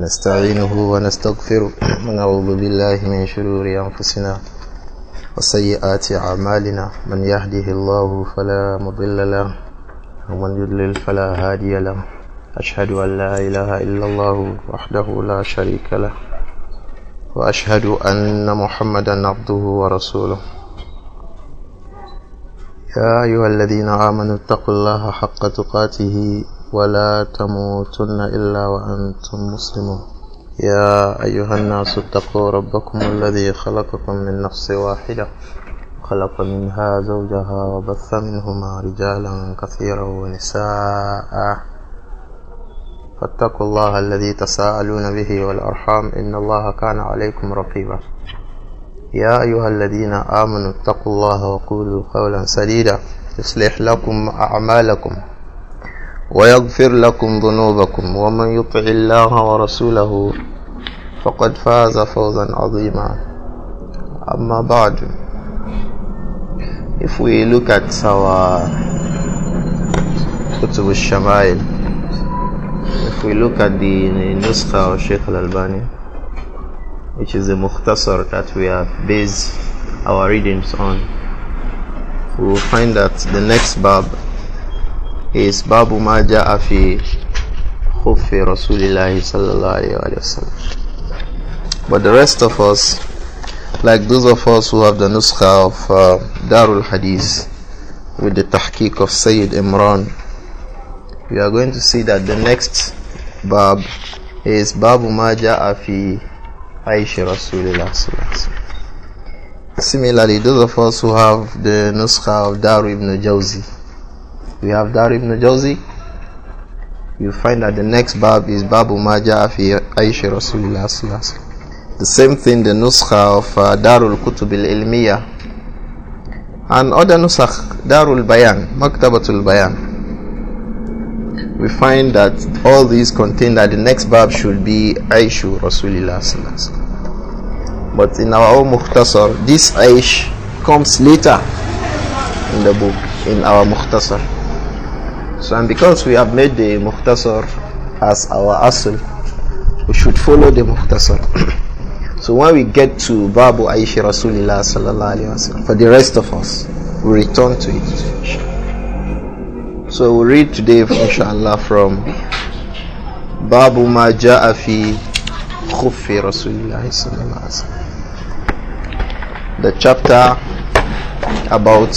نستعينه ونستغفره ونعوذ بالله من شرور أنفسنا وسيئات أعمالنا من يهده الله فلا مضل له ومن يضلل فلا هادي له أشهد أن لا إله إلا الله وحده لا شريك له وأشهد أن محمدا عبده ورسوله يا أيها الذين آمنوا اتقوا الله حق تقاته ولا تموتن إلا وأنتم مسلمون يا أيها الناس اتقوا ربكم الذي خلقكم من نفس واحدة خلق منها زوجها وبث منهما رجالا كثيرا ونساء فاتقوا الله الذي تساءلون به والأرحام إن الله كان عليكم رقيبا يا أيها الذين آمنوا اتقوا الله وقولوا قولا سديدا يصلح لكم أعمالكم ويغفر لكم ذنوبكم ومن يطع الله ورسوله فقد فاز فوزا عظيما. أما بعد, if we look at our Shamail, if we look at the Nuskha of Shaykh al-Albani, which is the Mukhtasar that we have based our readings on, we will find that the next bab is Babu ma ja'a fi khuffi Rasulillahi sallallahu alayhi wa sallam. But the rest of us, like those of us who have the Nuskha of Darul Hadith with the Tahqiq of Sayyid Imran, we are going to see that the next bab is Babu ma ja'a fi Aisha Rasulillah sallallahu alayhi wa sallam. Similarly, those of us who have the Nuskha of Daru ibn Jawzi, we have Daru ibn Jawzi, you find that the next bab is Babu ma ja'a fi Aisha Rasulillah sallallahu alayhi wa sallam. The same thing, the Nuskha of Darul Kutub al-Ilmiyah and other Nusakh, Darul Bayan, Maktabatul Bayan, we find that all these contain that the next bab should be Aisha Rasulillah sallallahu alayhi wa sallam. But in our own Mukhtasar, this Aish comes later in the book, in our Mukhtasar. So, and because we have made the Mukhtasar as our Asl, we should follow the Mukhtasar. So when we get to Babu Aisha Rasulillah sallallahu alayhi wa sallam, for the rest of us, we return to it. So we'll read today, inshallah, from Babu ma ja'a fi khuffi Rasulillah sallallahu alayhi wa sallam, the chapter about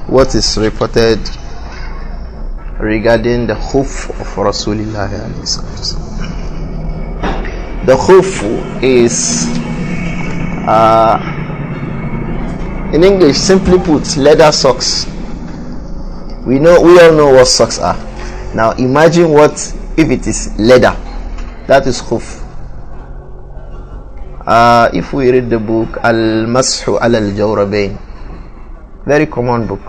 what is reported regarding the khuf of Rasulullah alayhi sallam. The khuf is, in English, simply put, leather socks. We all know what socks are. Now imagine what if it is leather. That is khuf. If we read the book Al-Mashu al-Jawrabain, very common book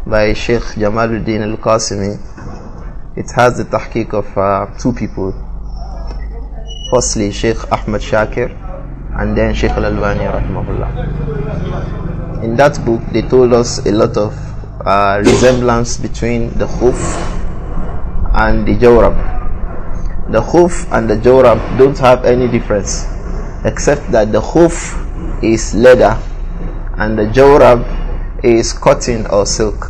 by Shaykh Jamaluddin al-Qasimi, it has the tahqiq of two people. Firstly, Shaykh Ahmad Shakir, and then Shaykh al-Albani rahimahullah. In that book, they told us a lot of resemblance between the khuf and the jawrab. The khuf and the jawrab don't have any difference, except that the khuf is leather and the jawrab is cotton or silk.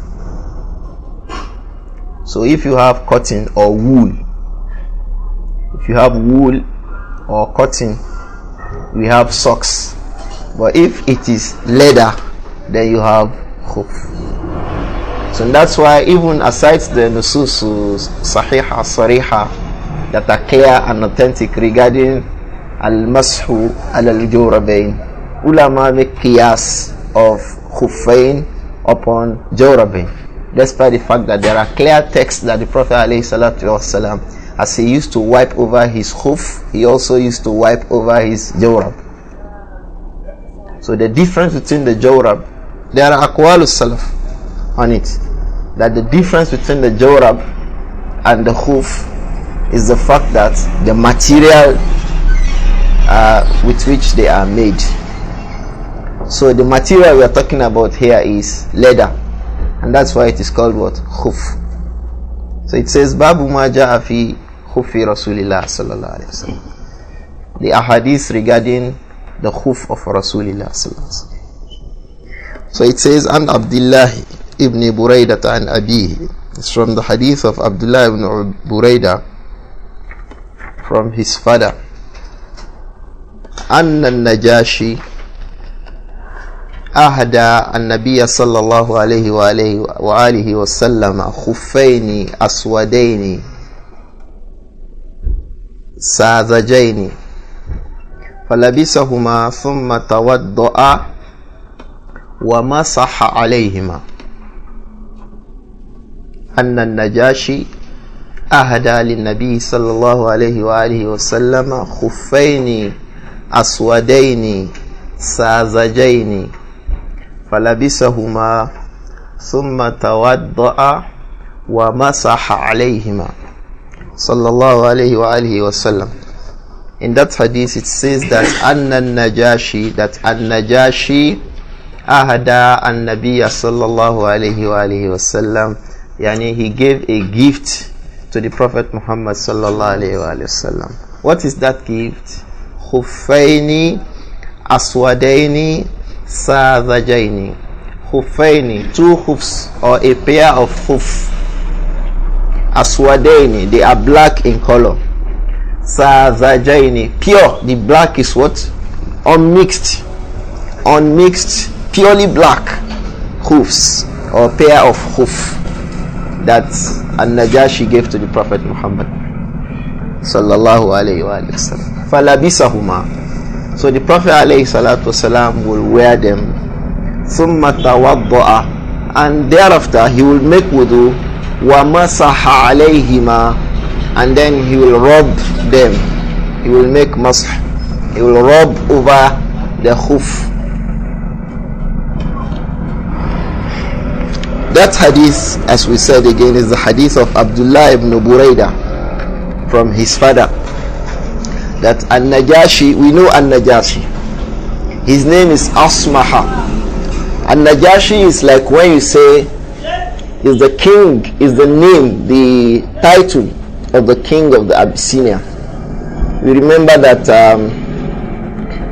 So if you have cotton or wool, if you have wool or cotton, we have socks. But if it is leather, then you have khuf. So that's why, even aside the nusus sahiha sariha that are clear and authentic regarding al-mashu al-jawrabain, ulama make qiyas of khuffain upon jawrabain, despite the fact that there are clear texts that the Prophet alayhi salatu wasalam, as he used to wipe over his khuf, he also used to wipe over his jawrab. So the difference between the jawrab, there are aqwalus salaf on it, that the difference between the jawrab and the khuf is the fact that the material with which they are made. So the material we are talking about here is leather, and that's why it is called what? Khuf. So it says Babu ma ja'a fi khufi Rasulillah sallallahu alayhi wa sallam. The ahadith regarding the khuf of Rasulillah sallallahu alayhi wa sallam. So it says, An Abdullah ibn Buraidah an Abihi. It's from the hadith of Abdullah ibn Buraidah from his father. Anna Najashi ahda an-nabiy sallallahu alayhi wa alihi wa sallam khuffaini aswadaini sazajaini falabisahuma thumma tawadda'a wa masaha alayhima. أن النجاشي أهدى للنبي صلى الله عليه وآله وسلم خفين أسودين ساذجين فلبسهما ثم توضأ ومسح عليهما صلى الله عليه وآله وسلم. In that hadith it says that أن النجاشي, that النجاشي أهدى النبي صلى الله عليه وآله وسلم, yani he gave a gift to the Prophet Muhammad sallallahu alayhi wa sallam. What is that gift? Khuffaini aswadaini sazajaini. Khuffaini, two hoofs or a pair of hoof. Aswadaini, they are black in color. Sazajaini, pure, the black is what? Unmixed, purely black hoofs or pair of hoof that An-Najashi gave to the Prophet Muhammad sallallahu alayhi wa sallam. Falabisahuma, so the Prophet alayhi salatu wasalam will wear them. Thumma tawadda'a, and thereafter he will make wudu. Wa masaha alayhima, and then he will rub them. He will make masah, he will rub over the hoof. That hadith, as we said again, is the hadith of Abdullah ibn Buraidah from his father. That An-Najashi, we know An-Najashi, his name is Asmaha. An-Najashi is like when you say is the king, is the name, the title of the king of the Abyssinia. We remember that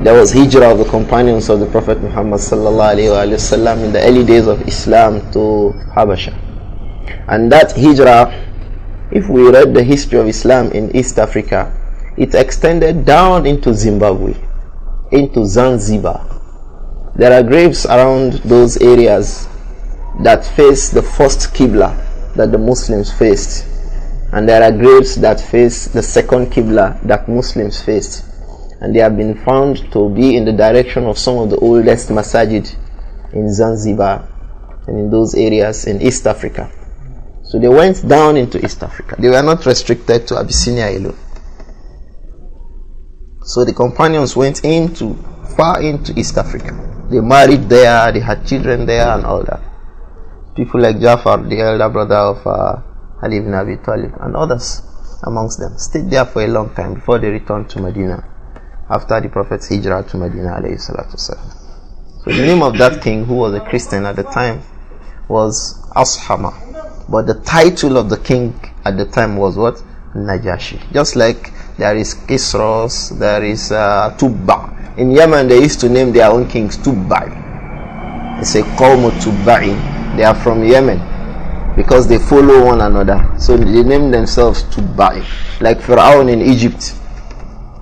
there was hijrah of the companions of the Prophet Muhammad sallallahu alayhi wa sallam in the early days of Islam to Habasha. And that hijrah, if we read the history of Islam in East Africa, it extended down into Zimbabwe, into Zanzibar. There are graves around those areas that face the first Qibla that the Muslims faced, and there are graves that face the second Qibla that Muslims faced. And they have been found to be in the direction of some of the oldest masajid in Zanzibar and in those areas in East Africa. So they went down into East Africa. They were not restricted to Abyssinia alone. So the companions went far into East Africa. They married there, they had children there and all that. People like Jafar, the elder brother of Ali ibn Abi Talib, and others amongst them stayed there for a long time before they returned to Medina, after the Prophet's hijrah to Medina alayhi salatu wasalam. So the name of that king, who was a Christian at the time, was Ashama. But the title of the king at the time was what? Najashi. Just like there is Kisros, there is Tubba. In Yemen they used to name their own kings Tubba. They say Qawmu Tubba'in. They are from Yemen because they follow one another. So they name themselves Tubba'i. Like Pharaoh in Egypt.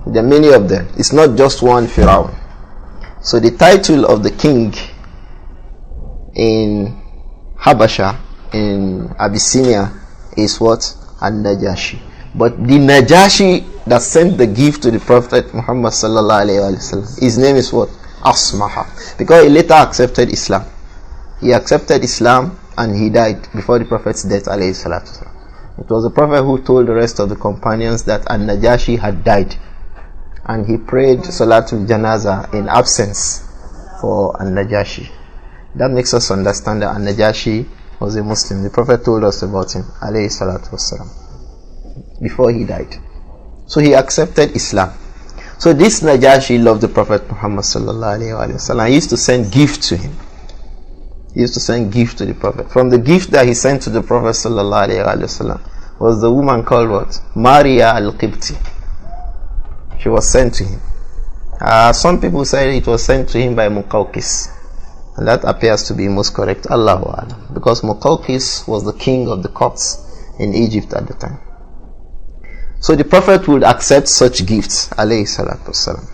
There are many of them. It's not just one Pharaoh. So the title of the king in Habasha, in Abyssinia, is what? An-Najashi. But the Najashi that sent the gift to the Prophet Muhammad sallallahu alaihi wasallam, his name is what? Asmaha. Because he later accepted Islam. He accepted Islam and he died before the Prophet's death alayhi salatu. It was the Prophet who told the rest of the companions that An-Najashi had died. And he prayed Salatul Janaza in absence for An-Najashi. That makes us understand that An-Najashi was a Muslim. The Prophet told us about him, alayhi salatu wasalam, before he died. So he accepted Islam. So this Najashi loved the Prophet Muhammad sallallahu alayhi wa sallam. He used to send gifts to him. He used to send gifts to the Prophet. From the gift that he sent to the Prophet sallallahu alayhi wa sallam was the woman called what? Maria al-Qibti. She was sent to him. Some people say it was sent to him by Muqawqis, and that appears to be most correct, Allahu A'lam, because Muqawqis was the king of the Copts in Egypt at the time. So the Prophet would accept such gifts, alayhi salatu wasalam.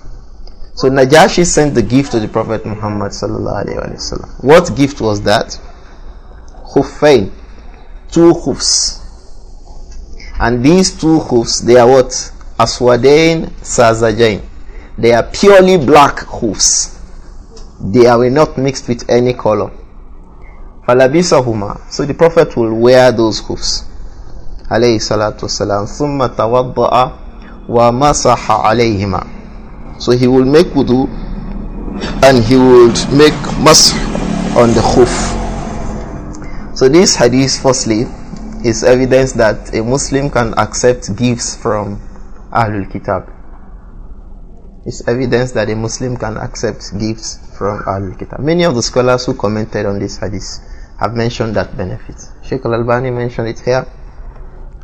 So Najashi sent the gift to the Prophet Muhammad sallallahu alayhi wa sallam. What gift was that? Khuffayn, 2 khufs. And these 2 khufs, they are what? Aswadain Sazajain. They are purely black hoofs. They are not mixed with any color. Falabisahuma. So the Prophet will wear those hoofs. Alayhi salatu wasalam. Thumma tawadda'a wa masaha alayhima. So he will make wudu and he would make masah on the hoof. So this hadith, firstly, is evidence that a Muslim can accept gifts from Ahlul Kitab. It's evidence that a Muslim can accept gifts from Ahlul Kitab. Many of the scholars who commented on this hadith have mentioned that benefit. Shaykh al-Albani mentioned it here,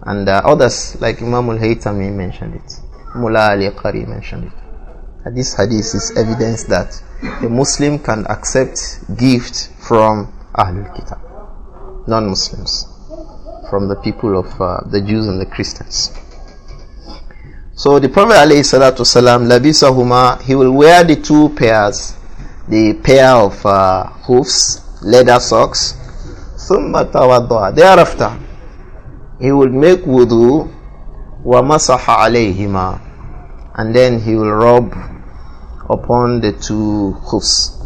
and others like Imam al-Haytami mentioned it. Mullah al-Qari mentioned it. And this hadith is evidence that a Muslim can accept gifts from Ahlul Kitab, non-Muslims, from the people of the Jews and the Christians. So the Prophet ﷺ, labisahuma, he will wear the 2 pairs, the pair of hoofs, leather socks. Thumma tawadda'a. Thereafter, he will make wudu wa masaha alayhima, and then he will rub upon the 2 hoofs.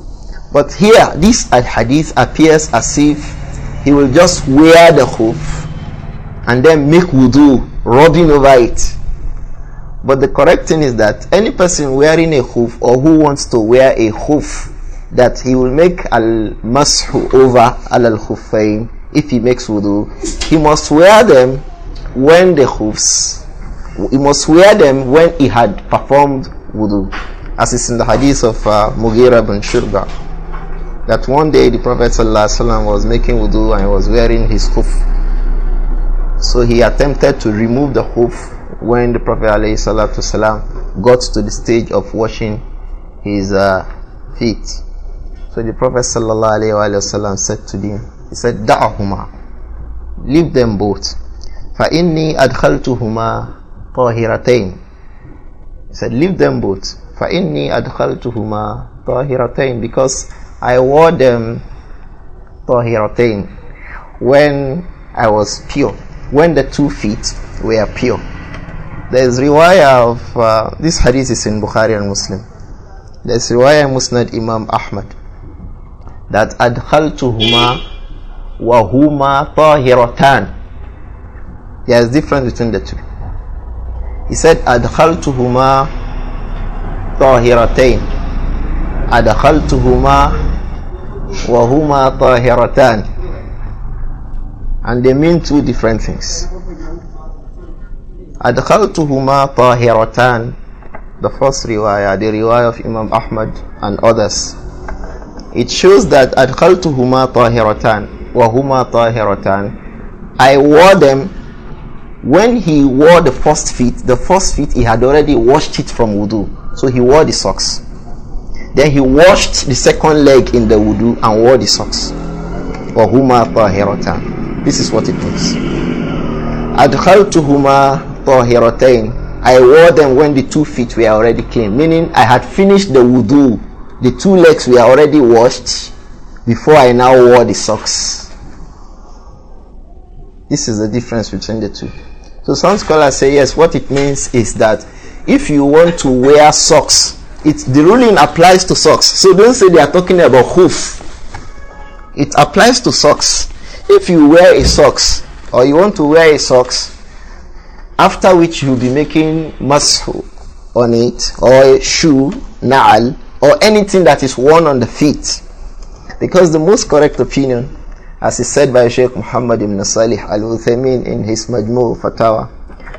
But here, this hadith appears as if he will just wear the hoof and then make wudu, rubbing over it. But the correct thing is that any person wearing a hoof or who wants to wear a hoof, that he will make al-mashu over al-khuffayn. If he makes wudu, he must wear them when the hoofs, he must wear them when he had performed wudu, as is in the hadith of Mughira bin Shurba, that one day the Prophet ﷺ was making wudu and he was wearing his hoof. So he attempted to remove the hoof when the Prophet ﷺ got to the stage of washing his feet. So the Prophet ﷺ said to him, he said, da'ahuma, leave them both. فَإِنِّي أَدْخَلْتُهُمَا طَاهِرَتَيْنِ. He said, leave them both. فَإِنِّي أَدْخَلْتُهُمَا طَاهِرَتَيْنِ, because I wore them طَاهِرَتَيْن when I was pure, when the 2 feet were pure. There is riwayah of this hadith is in Bukhari and Muslim. There is riwayah Musnad Imam Ahmad that adkhaltuhuma wa huma tahiratan. There is difference between the 2. He said adkhaltuhuma tahiratain, adkhaltuhuma wa huma tahiratan, and they mean 2 different things. Adkhaltuhuma tahiratan, the first riwayah, the riwayah of Imam Ahmad and others, it shows that adkhaltuhuma tahiratan wa huma tahiratan, I wore them when he wore the first feet he had already washed it from wudu, so he wore the socks. Then he washed the second leg in the wudu and wore the socks. Wa huma tahiratan. This is what it means. Adkhaltuhuma tahiratain, I wore them when the 2 feet were already clean, meaning I had finished the wudu, the 2 legs were already washed before I now wore the socks. This is the difference between the 2. So some scholars say yes, what it means is that if you want to wear socks, the ruling applies to socks. So don't say they are talking about hoof. It applies to socks. If you wear a socks, or you want to wear a socks, after which you'll be making mashu on it, or a shoe, na'al, or anything that is worn on the feet. Because the most correct opinion, as is said by Shaykh Muhammad ibn Salih al-Uthaymin in his Majmu' Fatawa,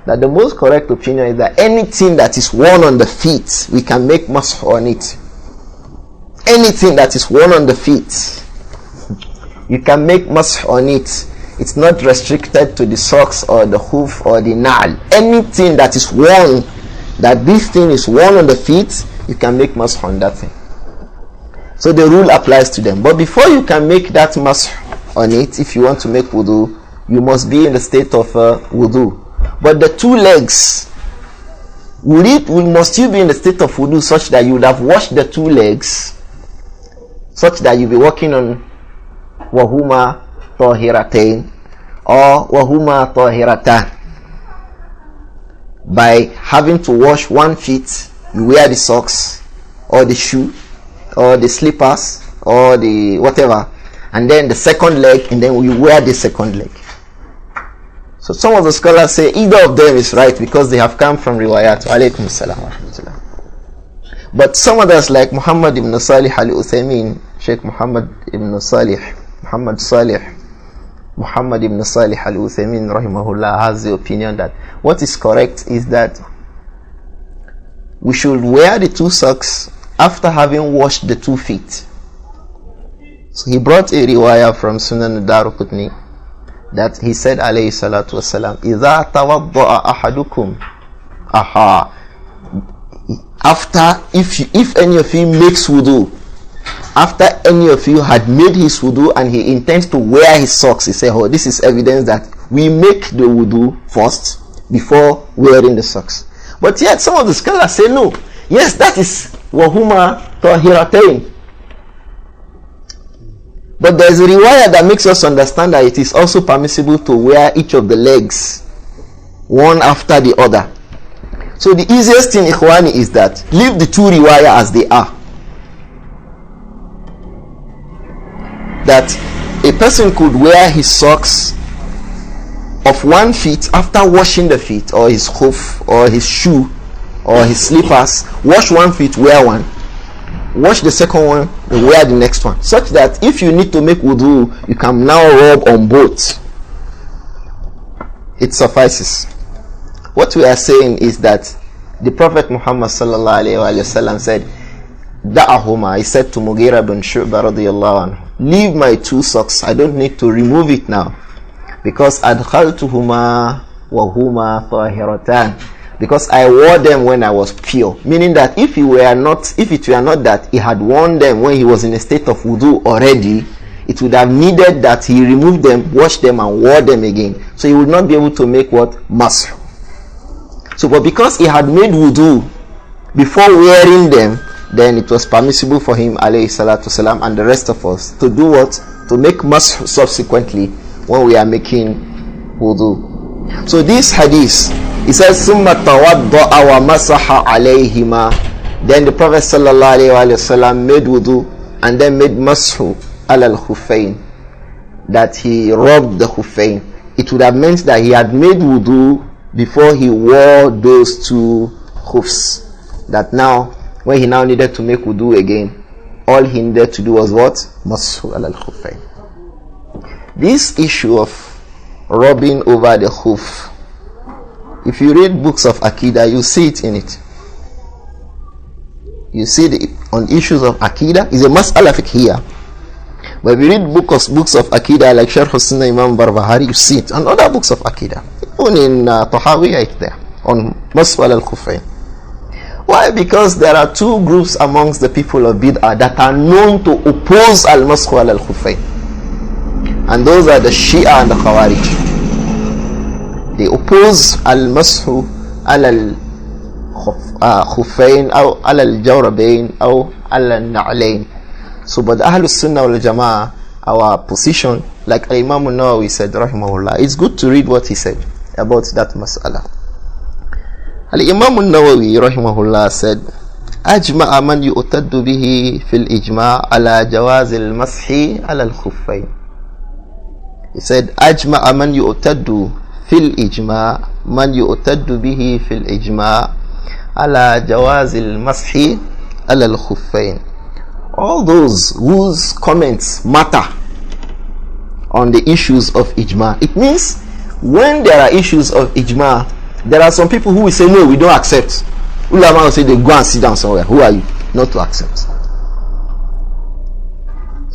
that the most correct opinion is that anything that is worn on the feet, we can make mashu on it. Anything that is worn on the feet, you can make mashu on it. It's not restricted to the socks or the hoof or the na'al. Anything that is worn, that this thing is worn on the feet, you can make masah on that thing. So the rule applies to them. But before you can make that masah on it, if you want to make wudu, you must be in the state of wudu. But the two legs, must you be in the state of wudu such that you would have washed the two legs, such that you'll be walking on wahuma tahiratain or wahuma tahiratan, by having to wash one feet, you wear the socks or the shoe or the slippers or the whatever, and then the second leg, and then you wear the second leg. So some of the scholars say either of them is right because they have come from riwayat. Alaykum salam wa rahmatullah. But some others, like Muhammad ibn Salih al-Uthaymin, Shaykh Muhammad ibn Salih al-Uthaymin rahimahullah, has the opinion that what is correct is that we should wear the two socks after having washed the 2 feet. So he brought a riwayah from Sunan ad-Daraqutni that he said alayhi salatu wasalam, إِذَا تَوَضَّأَ أَحَدُكُمْ after, if any of you makes wudu, after any of you had made his wudu and he intends to wear his socks, he said, oh, this is evidence that we make the wudu first before wearing the socks. But yet some of the scholars say no, yes, that is wahuma tahiratain. But there is a riwayah that makes us understand that it is also permissible to wear each of the legs one after the other. So the easiest thing, ikhwani, is that leave the two riwayah as they are. That a person could wear his socks of 1 feet after washing the feet, or his hoof or his shoe or his slippers, wash 1 feet, wear one, wash the second one, and wear the next one, such that if you need to make wudu, you can now rub on both. It suffices. What we are saying is that the Prophet Muhammad sallallahu alayhi wa sallam said, Da'ahuma, he said to Mughira bin Shu'bah radiyallahu anhu, leave my 2 socks, I don't need to remove it now, because adkhaltuhuma wa huma tahiratan, because I wore them when I was pure. Meaning that if it were not that he had worn them when he was in a state of wudu already, it would have needed that he removed them, washed them, and wore them again. So he would not be able to make what? Masr. So, but because he had made wudu before wearing them, then it was permissible for him, alayhi salatu salam, and the rest of us to do what? To make masr subsequently when we are making wudu. So this hadith, it says, ثُمَّ تَوَضَّأَ وَمَسَحَ عَلَيْهِمَا. Then the Prophet sallallahu alayhi wa sallam made wudu and then made mashu ala al-khuffayn, that he rubbed the khuffayn. It would have meant that he had made wudu before he wore those 2 hoofs. That now, when he now needed to make wudu again, all he needed to do was what? Mashu ala al-khuffayn. This issue of rubbing over the hoof, if you read books of Aqidah, you see it in it. You see on issues of Aqidah, is a mas'ala fiqhiyah. But if you read books of Aqidah like Sharh Sunnah Imam Barbahari, you see it. And other books of Aqidah, even in Tahawiyah, it's there, on Mas'al al-Khufayn. Why? Because there are 2 groups amongst the people of Bid'ah that are known to oppose al-Mas'al al-Khufayn. And those are the Shia and the Khawarij. They oppose al-mashu al-khuffayn or al-jawrabayn or al-na'layn. So but Ahlus Sunnah wal Jama'ah, our position, like Imam an-Nawawi said rahimahullah, it's good to read what he said about that mas'ala. Al-Imam an-Nawawi rahimahullah said, أجمع من يؤتد به في الإجماع على جواز المسح على الخفين. He said, أجمع من يؤتد في الإجماع من يؤتد به في الإجماع على جواز المسح على الخفين. All those whose comments matter on the issues of ijma. It means when there are issues of ijma, there are some people who will say no, we don't accept. Ulama will say they go and sit down somewhere. Who are you not to accept?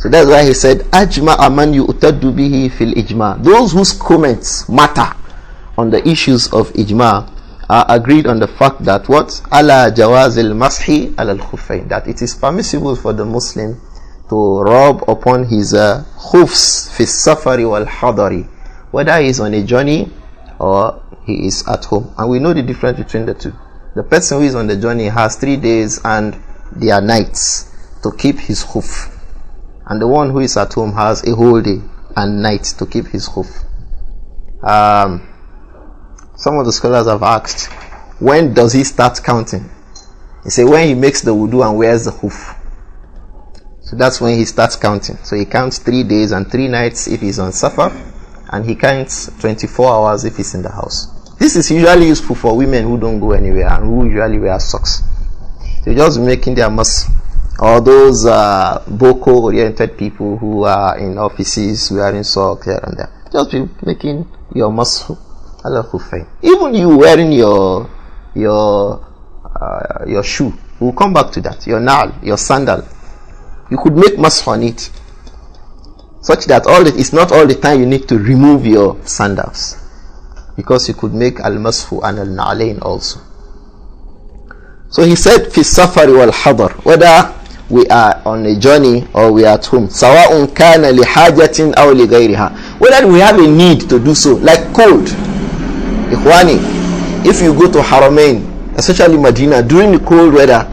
So that's why he said, Ajma aman yu'taddu bihi fil ijma. Those whose comments matter on the issues of ijma are agreed on the fact that what? Ala jawaz al-mashi ala al-khuffayn. That it is permissible for the Muslim to rub upon his khufs fi safari wal hadari, whether he is on a journey or he is at home. And we know the difference between the two. The person who is on the journey has 3 days and their nights to keep his khuf, and the one who is at home has a whole day and night to keep his khuf. Some of the scholars have asked, when does he start counting? He said when he makes the wudu and wears the khuf. So that's when he starts counting. So he counts 3 days and 3 nights if he's on safar, and he counts 24 hours if he's in the house. This is usually useful for women who don't go anywhere and who usually wear socks. They're just making their must. Or those Boko oriented people who are in offices wearing socks here and there. Just be making your mashu ala khuffayn. Even you wearing your shoe, we'll come back to that. Your na'al, your sandal, you could make mashu on it, such that it's not all the time you need to remove your sandals, because you could make al-mashu and al-na'alain also. So he said, fi safari wal hadar, whether we are on a journey or we are at home, sawa'un kana li hajatin aw li ghayriha, whether we have a need to do so, like cold. Ikhwani, if you go to Haramain, especially Medina, during the cold weather,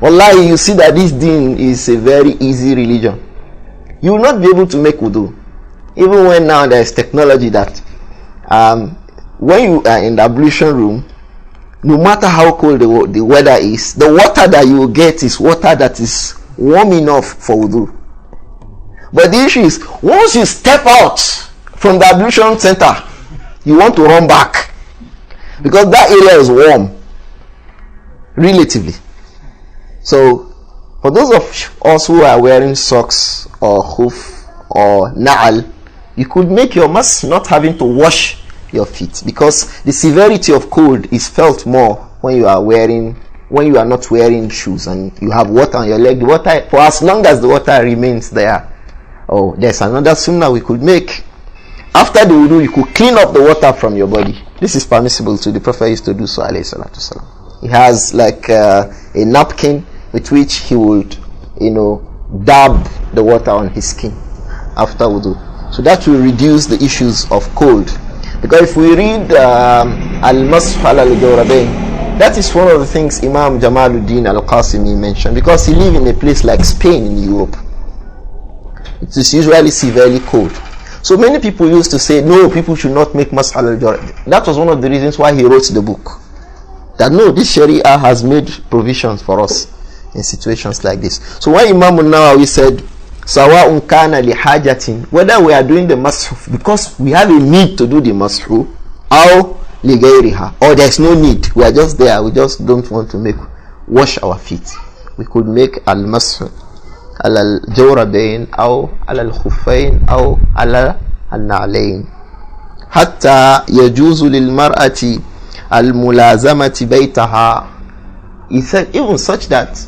wallahi, you see that this deen is a very easy religion. You will not be able to make wudu, even when now there is technology that when you are in the ablution room, no matter how cold the weather is, the water that you will get is water that is warm enough for wudu. But the issue is, once you step out from the ablution center, you want to run back, because that area is warm relatively. So for those of us who are wearing socks or khuf or na'al, you could make your mas not having to wash your feet, because the severity of cold is felt more when you are not wearing shoes and you have water on your leg. The water, for as long as the water remains there. Oh, there's another sunnah we could make. After the wudu, you could clean up the water from your body. This is permissible to the Prophet used to do so, alayhi salatu wasalam. He has like a napkin with which he would, dab the water on his skin after wudu. So that will reduce the issues of cold. Because if we read Al-Masf al-Jawrabain, that is one of the things Imam Jamaluddin al-Qasimi mentioned, because he lived in a place like Spain in Europe. It is usually severely cold. So many people used to say, no, people should not make Masf al-Jawrabain. That was one of the reasons why he wrote the book. That no, this Sharia has made provisions for us in situations like this. So when Imam al-Nawawi said, Sawa'un kana li hajatin, whether we are doing the mashu because we have a need to do the mashu, or li ghayriha, or there is no need, we are just there, we just don't want to wash our feet, we could make al-mashu ala al-jawrabain or ala al-khuffayn or ala al-na'layn, hatta yajuzu lil mar'ati al-mulazamati baytaha. He said even such that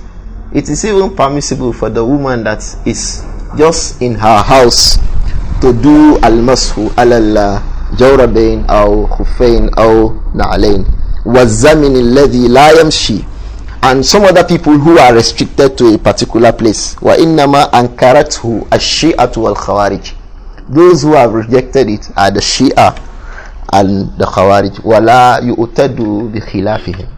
it is even permissible for the woman that is just in her house to do al-mashu al-jawrabain or khuffayn or na'alain wa-zamin alladhi la yamshi, and some other people who are restricted to a particular place. Wa innama ankarathu ash-shi'atu wal-khawarij. Those who have rejected it are the Shia and the Khawarij. Wala yu'tadu bi khilafihim,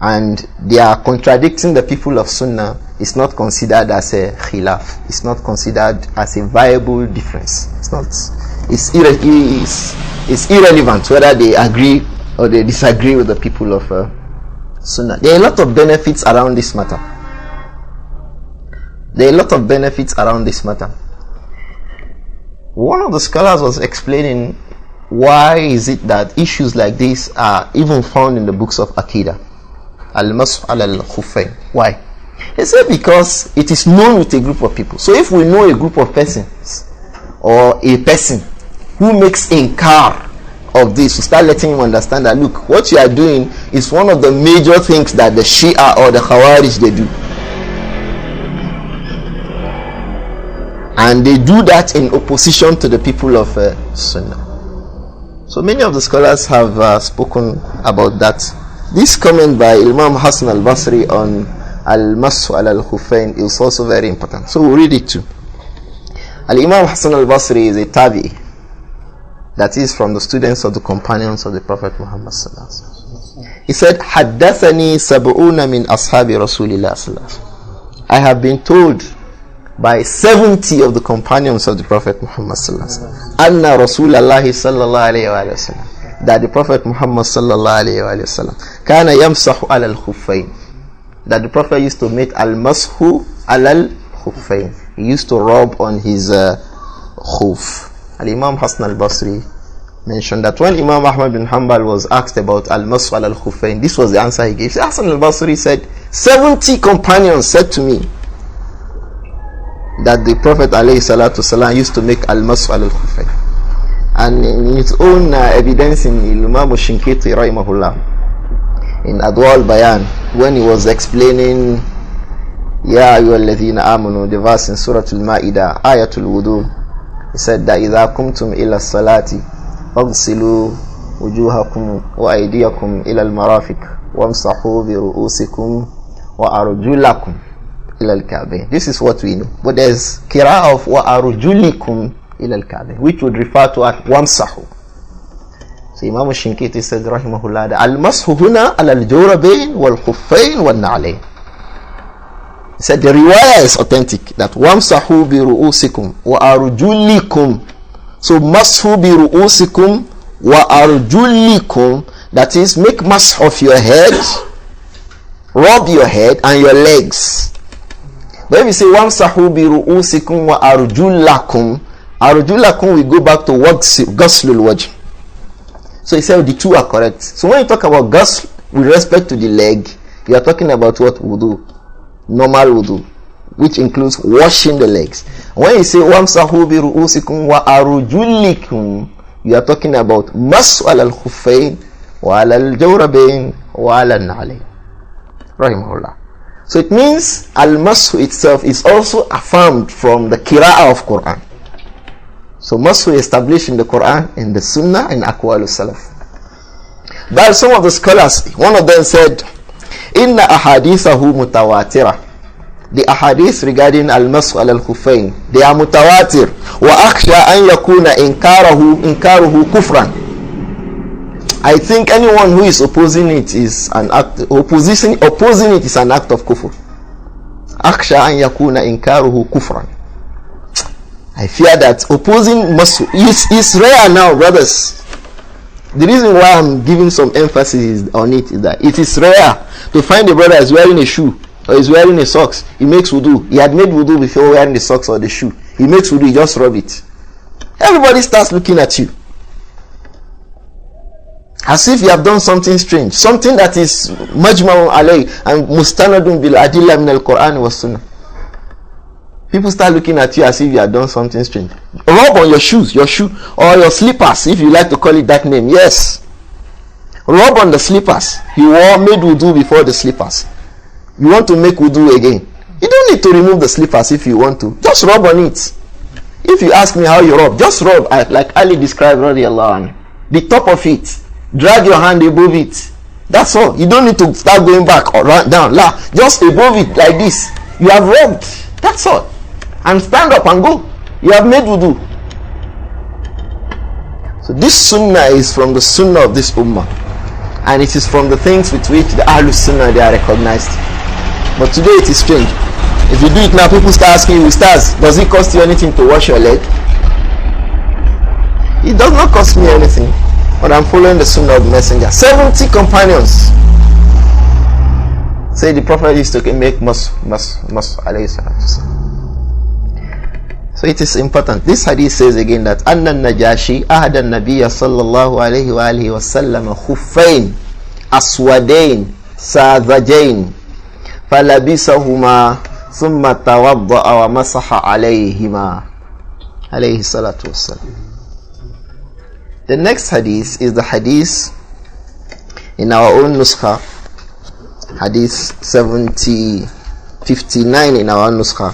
and they are contradicting the people of Sunnah. It's not considered as a khilaf. It's not considered as a viable difference. It's irrelevant whether they agree or they disagree with the people of Sunnah. There are a lot of benefits around this matter. One of the scholars was explaining why is it that issues like this are even found in the books of Aqidah. Al-Masf al-Khuffayn. Why? He said because it is known with a group of people. So if we know a group of persons or a person who makes inkar of this, we start letting him understand that look, what you are doing is one of the major things that the Shia or the Khawarij they do. And they do that in opposition to the people of Sunnah. So many of the scholars have spoken about that. This comment by Imam Hassan al-Basri on al-Masu al-Khufayn is also very important. So we'll read it too. Al-Imam Hassan al-Basri is a tabi, that is from the students of the companions of the Prophet Muhammad sallallahu alaihi wasallam. He said, "Haddathani sab'una min ashabi Rasulillah sallallahu alaihi wasallam." I have been told by 70 of the companions of the Prophet Muhammad sallallahu alaihi wasallam, anna Rasulullah sallallahu alaihi wasallam, that the Prophet Muhammad sallallahu alaihi wasallam kana yamsahu ala al-khuffayn, that the Prophet used to make al-mashu ala al-khuffayn. He used to rub on his khuf. Al-Imam Hassan al-Basri mentioned that when Imam Ahmad bin Hanbal was asked about al-mashu ala al-khuffayn, this was the answer he gave. Hassan al-Basri said, 70 companions said to me that the Prophet alayhi salatu wasalam used to make al-mashu ala al-khuffayn. And in his own evidence in Imam Shinkiti rahimahullah, in Adwa al-Bayan, when he was explaining Ya ayyuhalladhina amanu, the verse in Surah Al-Ma'idah, Ayatul Wudu, he said that idha kumtum ila salati faghsilu wujuhakum wa aydiyakum ila al-marafiq wamsahu bi ru'usikum wa arjulakum ila al-ka'bayn. This is what we know. But there's qira'ah of wa arjulikum ila al-ka'bayn, which would refer to at wamsahu. So Imam Shinkiti said rahimahullah, al-mashu huna ala al-jawrabayn wal-khuffayn wal-na'layn. He said the riwayah is authentic, that wamsahu bi ru'usikum wa arjulikum. So mashu bi ru'usikum wa arjulikum, that is, make mash of your head, rub your head and your legs. But if you say wamsahu bi ru'usikum wa arjulakum, arjulakum we go back to ghuslul wajh. So he said the two are correct. So when you talk about ghusl with respect to the leg, you are talking about what wudu? Normal wudu, which includes washing the legs. When you say wamsahu bi ru'usikum wa arjulikum, you are talking about masu ala al-khuffayn wa ala al-jawrabayn wa ala al-na'layn. Rahimahullah. So it means al-masu itself is also affirmed from the qira'ah of Quran. So masu established in the Quran, in the Sunnah, and Aqwal al-Salaf. But some of the scholars, one of them said, Inna ahadithahu mutawatira. The ahadith regarding al-masu al-khuffayn, they are mutawatir. Wa akhsha an yakuna inkaruhu kufran. I think anyone who is opposing it is an act. Opposing it is an act of kufr. Akhsha an yakuna inkaruhu kufran. I fear that opposing masu is rare now, brothers. The reason why I'm giving some emphasis on it is that it is rare to find a brother is wearing a shoe or is wearing a socks. He makes wudu. He had made wudu before wearing the socks or the shoe. He makes wudu, he just rub it. Everybody starts looking at you as if you have done something strange, something that is majma'un alayh and mustanadun bil adilla min al-Quran wa sunnah. People start looking at you as if you have done something strange. Rub on your shoes, your shoe or your slippers, if you like to call it that name. Yes, rub on the slippers. You made wudu before the slippers. You want to make wudu again. You don't need to remove the slippers if you want to. Just rub on it. If you ask me how you rub, just rub like Ali described radiallahu anhu. The top of it. Drag your hand above it. That's all. You don't need to start going back or down. Just above it like this. You have rubbed. That's all. And stand up and go. You have made wudu. So this sunnah is from the sunnah of this ummah, and it is from the things with which the Ahlus Sunnah they are recognized. But today it is strange. If you do it now, people start asking you, stars, does it cost you anything to wash your leg? It does not cost me anything, but I'm following the sunnah of the messenger. 70 companions say the Prophet used to make alayhi salatu. So it is important. This hadith says again that Anna Najashi ahada Nabiyya sallallahu alayhi wa alihi wa sallam khuffayn aswadayn sadhajayn falabisahuma thumma tawadda'a wa masaha alayhima alayhi salatu wassalam. The next hadith is the hadith in our own nuskha, hadith 59 in our nuskha.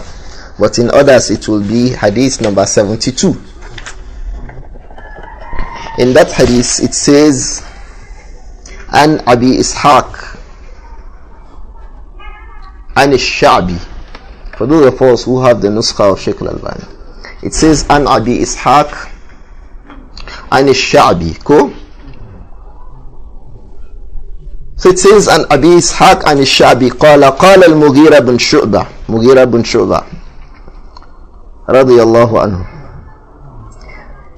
but in others it will be hadith number 72. In that hadith it says, An Abi Ishaq An Shabi. For those of us who have the nuskha of Shaykh al-Albani, it says An Abi Ishaq An Shabi. Cool? So it says An Abi Ishaq An Shabi قال المغيرة بن شعبة مغيرة بن شعبة رضي الله عنه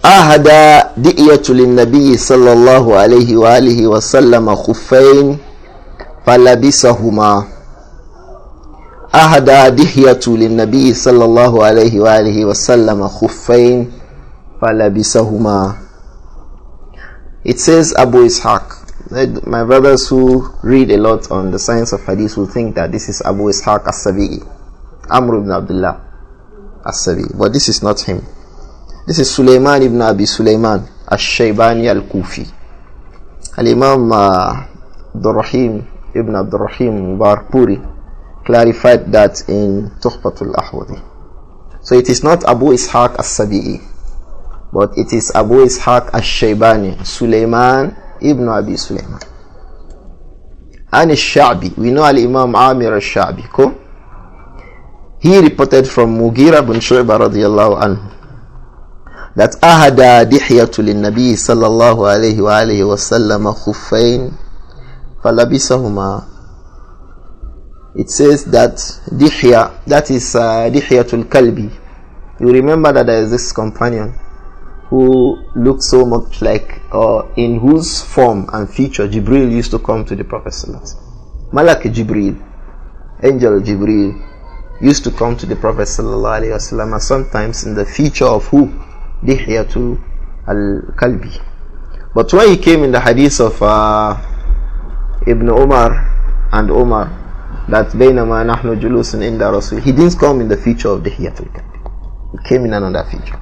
أهدى دئية للنبي صلى الله عليه وآله وسلم خفين فلبسهما. أهدى دئية للنبي صلى الله عليه وآله وسلم خفين فلبسهما. It says Abu Ishaq. My brothers who read a lot on the science of hadith will think that this is Abu Ishaq as-Sabi'i, Amr ibn Abdullah as-Sabi'i, but this is not him. This is Sulaiman ibn Abi Sulaiman al-Shaybani al-Kufi. Al-Imam Abdurrahim ibn Abdurrahim Barpuri clarified that in Tuhfatul Ahwadi. So it is not Abu Ishaq as-Sabi'i, but it is Abu Ishaq al-Shaybani, Sulaiman ibn Abi Sulaiman. And al-Sha'bi, we know al-Imam Amir al-Sha'bi. Cool? He reported from Mughira bin Shu'bah radiyallahu anhu that ahada dihyatu lin-nabi sallallahu alayhi wa alihi wa sallam khuffayn falabisahuma. It says that dihya, that is dihyatul kalbi. You remember that there is this companion who looked so much like, or in whose form and feature Jibril used to come to the Prophet sallallahu alaihi wasallam. Malak Jibril, angel Jibril, used to come to the Prophet sallallahu alaihi wasallam, and sometimes in the feature of who? Dihyatul al-Kalbi. But when he came in the hadith of Ibn Umar and Umar, that baynama nahnu julusun inda Rasul, he didn't come in the feature of Dihyatul Kalbi. He came in another feature.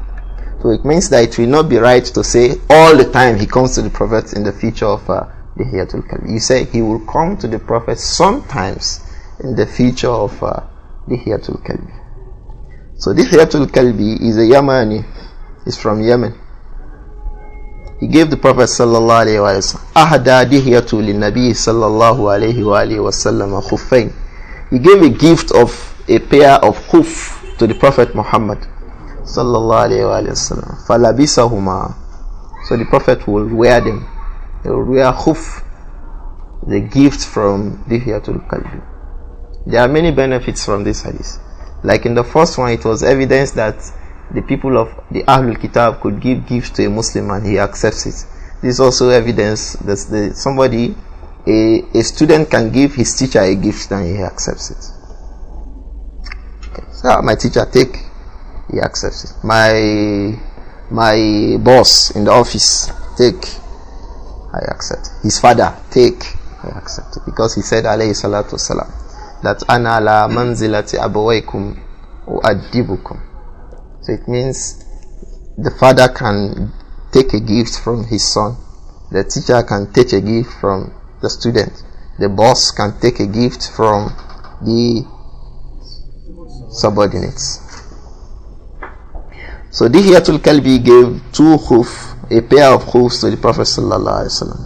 So it means that it will not be right to say all the time he comes to the Prophet in the feature of Dihyatul Kalbi. You say he will come to the Prophet sometimes in the feature of Dihyatul Kalbi. So Dihyatul Kalbi is a Yamani. He's from Yemen. He gave the Prophet sallallahu alayhi wa sallam ahda dihyatu lin-nabi sallallahu alayhi wa alihi wa sallam khuffayn. He gave a gift of a pair of khuf to the Prophet Muhammad sallallahu alayhi wa sallam. Falabisahuma. So the Prophet will wear them. He will wear khuf, the gift from Dihyatul Kalbi. There are many benefits from this hadith. Like in the first one, it was evidence that the people of the Ahlul Kitab could give gifts to a Muslim and he accepts it. This is also evidence that a student can give his teacher a gift and he accepts it. Okay. So my teacher, take, he accepts it. My boss in the office, take, I accept. His father, take, I accept it. Because he said alayhi salatu wasalam that ana la manzilati abawaykum u'addibukum. So it means the father can take a gift from his son, the teacher can take a gift from the student, the boss can take a gift from the subordinates. So Dihyatul Kalbi gave two khuf, a pair of khufs to the Prophet sallallahu alaihi wasallam.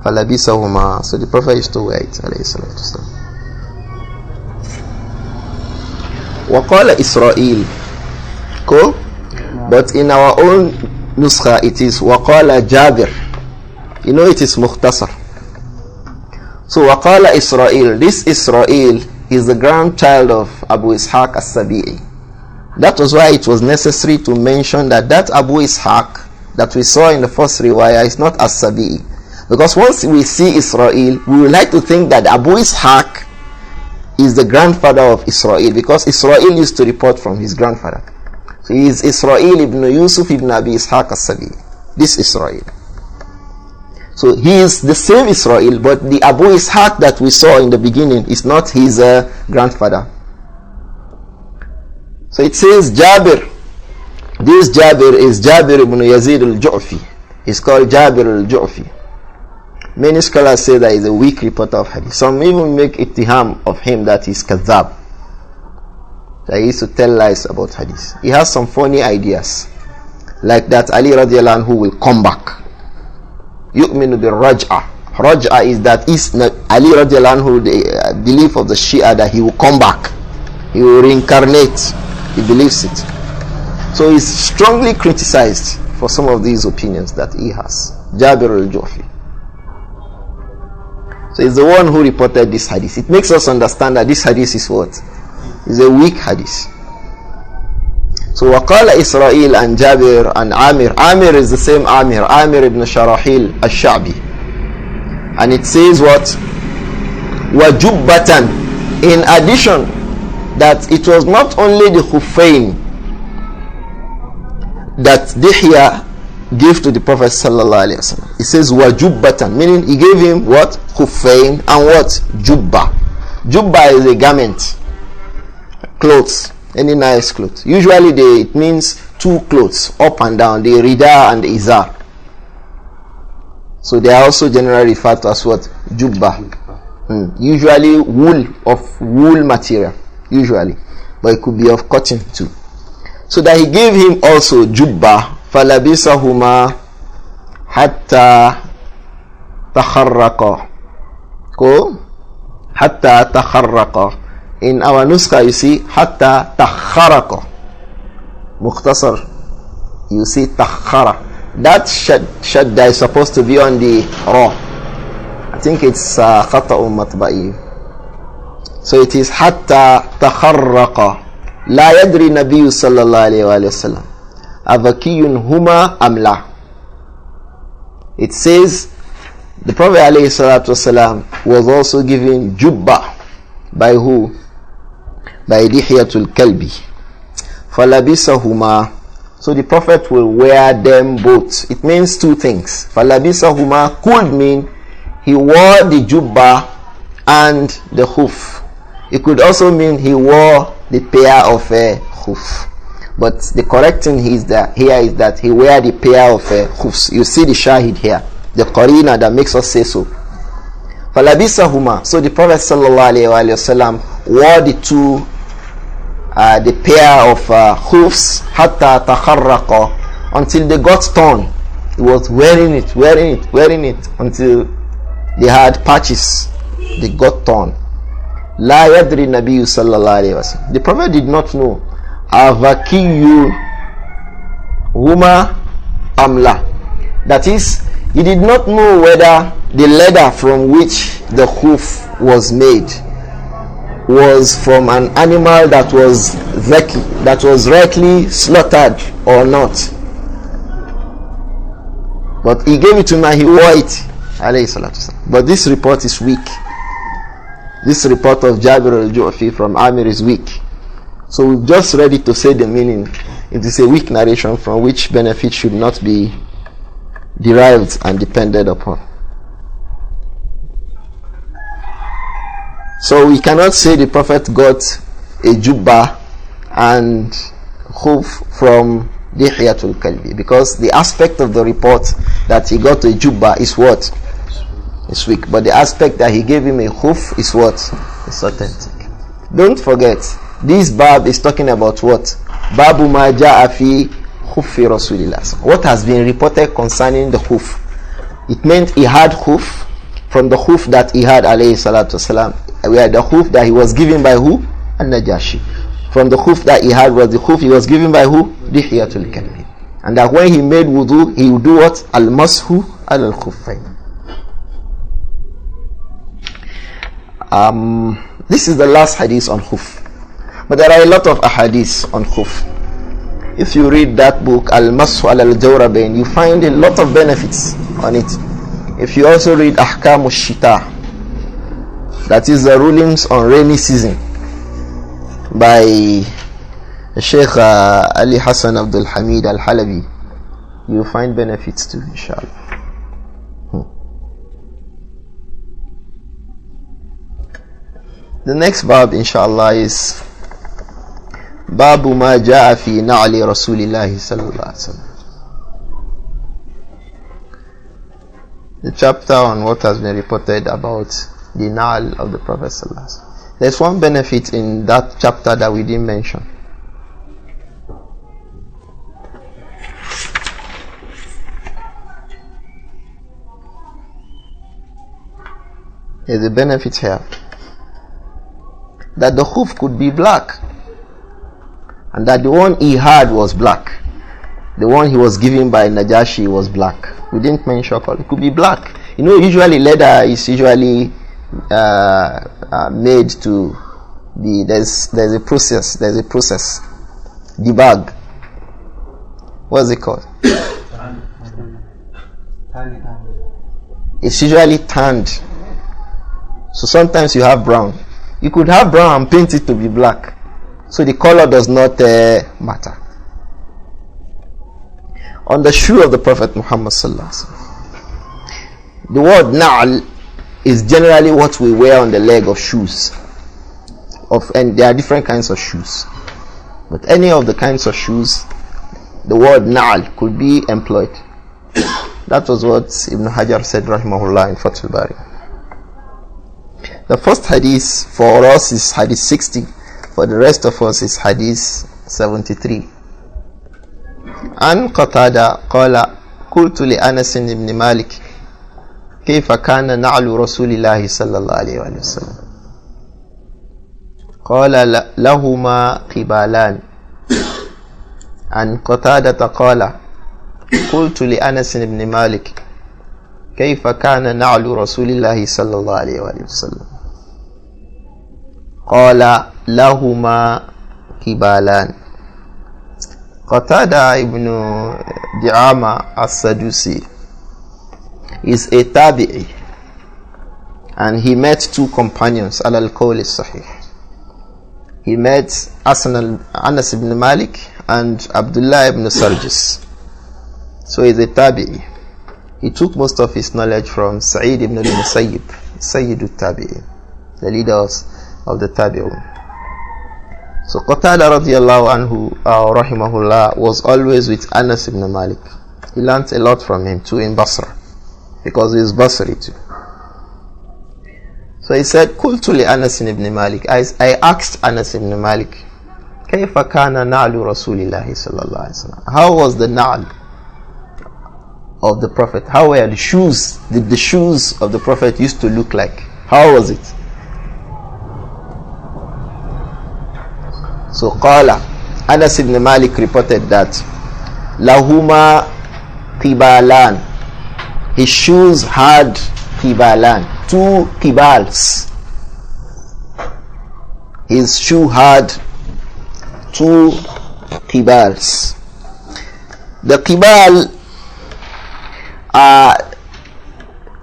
Falabisahuma. So the Prophet used to wear it alayhi salatu wasallam. Waqala Israel. Cool? But in our own nuskha it is Waqala Jabir. You know it is Mukhtasar. So Waqala Israel. This Israel is the grandchild of Abu Ishaq as-Sabi'i. That was why it was necessary to mention that Abu Ishaq that we saw in the first riwayah is not as-Sabi'i. Because once we see Israel, we would like to think that Abu Ishaq is the grandfather of Israel, because Israel used to report from his grandfather. So he is Israel ibn Yusuf ibn Abi Ishaq as-Sabi'i. This Israel. So he is the same Israel, but the Abu Ishaq that we saw in the beginning is not his grandfather. So it says Jabir. This Jabir is Jabir ibn Yazid al-Ju'fi. He's called Jabir al-Ju'fi. Many scholars say that he's a weak reporter of hadith. Some even make ittiham of him that he's kadhab. that he used to tell lies about hadith. He has some funny ideas, like that Ali radiallahu anhu will come back. Yu'minu bil raj'ah. Raj'ah is that is not Ali radiallahu anhu, the belief of the Shia that he will come back, he will reincarnate. He believes it. So he's strongly criticized for some of these opinions that he has. Jabir al-Jufi. So he's the one who reported this hadith. It makes us understand that this hadith is what? Is a weak hadith. So وقال Israel and Jabir and Amir. Amir is the same Amir. Amir ibn Sharahil al-Sha'bi. And it says what? وَجُبَّةً. In addition, that it was not only the Khuffain that Dihya gave to the Prophet sallallahu alaihi wasallam. It says wajubbatan, meaning he gave him what? Khuffain and what? Jubba. Jubba is a garment, clothes, any nice clothes. Usually it means two clothes, up and down, the rida and the izar. So they are also generally referred to as what? Jubba. Usually wool material, usually, but it could be of cotton too. So that he gave him also jubba, falabisahuma hatta takharraqa. Ko hatta takharraqa. In our nuskha you see hatta takharaqa. Mukhtasar, you see takhara. That shadda is supposed to be on the ra. I think it's khata'un matba'i. So it is hatta takharraqa. La yadri Nabiyu sallallahu alayhi wa sallam avakiyun huma amla. It says the Prophet alayhi salatu wasalam was also given jubba by who? By Dihyatul Kalbi. Falabisahuma. So the Prophet will wear them both. It means two things. Falabisahuma could mean he wore the jubba and the khuf. It could also mean he wore the pair of khuf. But the correct thing is that here is that he wear the pair of khufs. You see the shahid here, the qarina that makes us say so. Falabisahuma. So the Prophet sallallahu alaihi wasallam wore the two, the pair of khufs hatta takharraqa, until they got torn. He was wearing it until they had patches. They got torn. La yadri Nabiyu sallallahu alayhi wa sallam. The Prophet did not know avakiyu huma amla. That is, he did not know whether the leather from which the khuf was made was from an animal that was rightly slaughtered or not. But he gave it to him and he wore it, alayhi salatu wasalam. But this report is weak. This report of Jabir al-Ju'fi from Amir is weak. So we're just ready to say the meaning. It is a weak narration from which benefit should not be derived and depended upon. So we cannot say the Prophet got a jubba and khuf from Dihyatul Kalbi, because the aspect of the report that he got a jubba is what? It's weak. But the aspect that he gave him a khuf is what? It's authentic. Don't forget, this bab is talking about what? Babu ma ja'a fi khuffi Rasulillah. What has been reported concerning the khuf? It meant he had khuf from the khuf that he had alayhi salatu wasalam. Where the khuf that he was given by who? An-Najashi. From the khuf that he had was the khuf he was given by who? Dihyatul Kalbi. And that when he made wudu, he would do what? Al-Mashu al-Khuffayn. This is the last hadith on khuf. But there are a lot of ahadith on khuf. If you read that book, Al-Mashu al-Jawrabain, you find a lot of benefits on it. If you also read Ahkam al-Shita, that is the rulings on rainy season, by Shaykh Ali Hassan Abdul Hamid Al-Halabi, you will find benefits too, inshallah. The next bab, inshallah, is Babu ma ja'a fi na'li Rasulillahi sallallahu alaihi wasallam. The chapter on what has been reported about the na'al of the Prophet sallallahu alaihi wasallam. There's one benefit in that chapter that we didn't mention. There's a benefit here. That the hoof could be black. And that the one he had was black. The one he was given by Najashi was black. We didn't mention color. It could be black. You know, usually leather is usually made to be, there's a process. The bag. What's it called? It's usually tanned. So sometimes you have brown. You could have brown and paint it to be black. So the color does not matter. On the shoe of the Prophet Muhammad sallallahu alaihi wasallam, the word na'al is generally what we wear on the leg of shoes. And there are different kinds of shoes. But any of the kinds of shoes, the word na'al could be employed. That was what Ibn Hajar said rahimahullah in Fathul Bari. The first hadith for us is hadith 60. For the rest of us is hadith 73. An Qatada qala qultu li Anas ibn Malik kayfa kana na'lu Rasulillahi sallallahu alayhi wa sallam qala lahuma qibalan. An Qatada qala qultu li Anas ibn Malik kayfa kana na'lu Rasulillahi sallallahu alayhi wa sallam qala lahuma qibalan. Qatada ibn Di'ama as-Sadusi is a tabi'i, and he met two companions al-qawl as-sahih. He met Anas ibn Malik and Abdullah ibn Sarjis. So he's a tabi'i. He took most of his knowledge from Sa'id ibn al-Musayyib, Sayyid al-Tabi'i, the leaders of the Tabi'un. So Qatada radiyallahu anhu rahimahullah was always with Anas ibn Malik. He learnt a lot from him too in Basra, because he is Basri too. So he said, Qultu li Anas ibn Malik, I asked Anas ibn Malik, Kayfa kana na'lu Rasulillahi sallallahu alayhi wa sallam? How was the na'l of the Prophet? How were the shoes? Did the shoes of the Prophet used to look like? How was it? So qala, Anas ibn Malik reported that lahuma qibalan, his shoes had qibalan, two qibals. His shoe had two qibals. The qibal are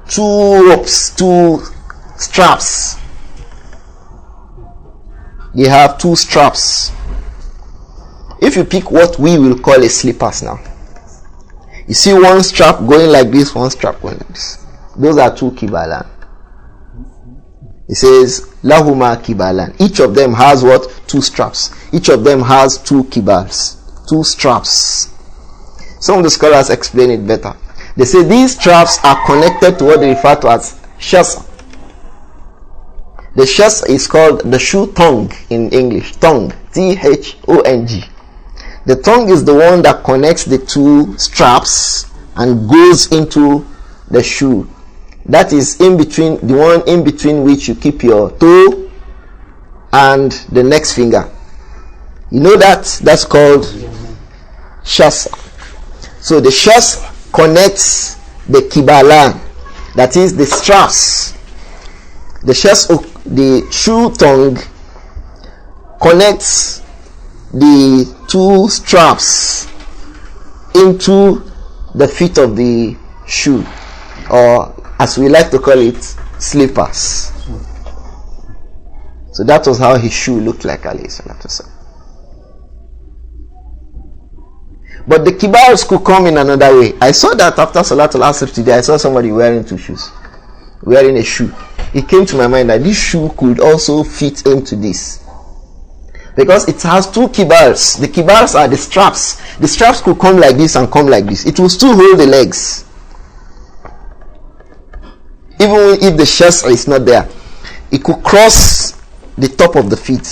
two ropes, two straps. They have two straps. If you pick what we will call a slippers now, you see one strap going like this, one strap going like this. Those are two kibalan. It says lahuma kibalan. Each of them has what? Two straps. Each of them has two kibals, two straps. Some of the scholars explain it better. They say these straps are connected to what they refer to as shas. The shas is called the shoe tongue in English. Tongue. T-H-O-N-G. The tongue is the one that connects the two straps and goes into the shoe. That is in between, the one in between which you keep your toe and the next finger. You know that? That's called shas. So the shas connects the kibalan, that is the straps. The shoe tongue connects the two straps into the feet of the shoe, or as we like to call it, slippers. So that was how his shoe looked like, alayhi salatu wasalam. But the kibars could come in another way. I saw that after Salatul Asr today. I saw somebody wearing two shoes, wearing a shoe. It came to my mind that this shoe could also fit into this, because it has two kibars. The kibars are the straps. The straps could come like this and come like this. It will still hold the legs, even if the chest is not there. It could cross the top of the feet,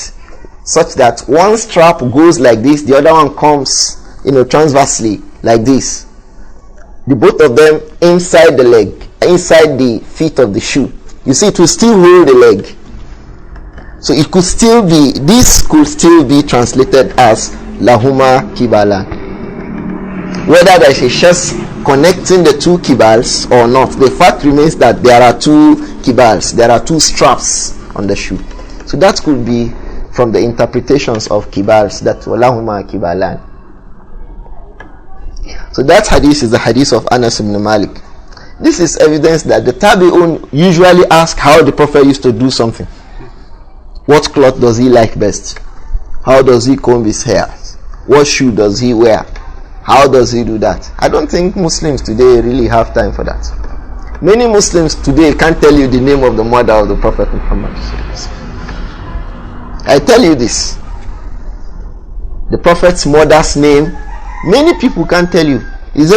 such that one strap goes like this, the other one comes, transversely like this. The both of them inside the leg, inside the feet of the shoe. You see, it will still hold the leg. So it could still be, this could still be translated as lahuma kibala. Whether there is a chest connecting the two kibals or not, the fact remains that there are two kibals, there are two straps on the shoe. So that could be from the interpretations of kibals, that lahuma kibalan. So that hadith is the hadith of Anas ibn Malik. This is evidence that the Tabi'un usually ask how the Prophet used to do something. What cloth does he like best? How does he comb his hair? What shoe does he wear? How does he do that? I don't think Muslims today really have time for that. Many Muslims today can't tell you the name of the mother of the Prophet Muhammad. I tell you this. The Prophet's mother's name, many people can't tell you. Is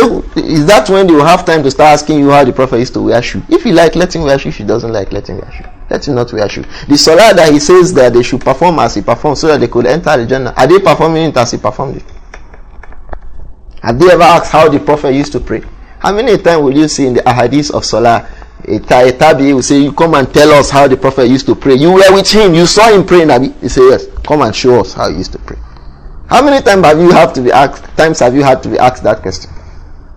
that when they will have time to start asking you how the Prophet used to wear shoe? If he like, let him wear shoe. If he doesn't like, let him wear shoe. Let him not wear shoe. The salah that he says that they should perform as he performed so that they could enter the Jannah, are they performing it as he performed it? Have they ever asked how the Prophet used to pray? How many times will you see in the ahadith of salah, a tabi will say, you come and tell us how the Prophet used to pray. You were with him, you saw him praying. He say, yes, come and show us how he used to pray. How many times have you had to be asked that question?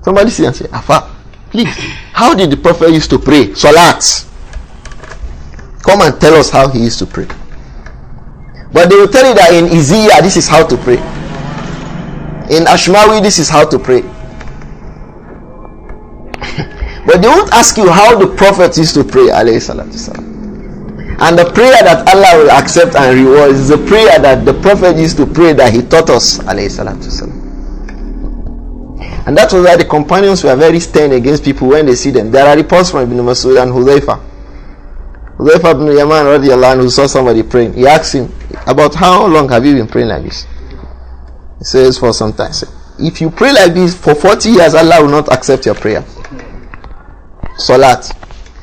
Somebody say and say, Afa, please, how did the Prophet used to pray? Salat. Come and tell us how he used to pray. But they will tell you that in Izziya, this is how to pray. In Ashmawi, this is how to pray. But they won't ask you how the Prophet used to pray, alayhi salatu salam. And the prayer that Allah will accept and reward is the prayer that the Prophet used to pray that he taught us, alayhi salatu salam. And that was why the companions were very stern against people when they see them. There are reports from Ibn Mas'ud and Hudhayfa. Hudhayfa ibn Yaman radiallahu anhu saw somebody praying. He asked him, about how long have you been praying like this? He says, for some time. If you pray like this for 40 years, Allah will not accept your prayer. Salat.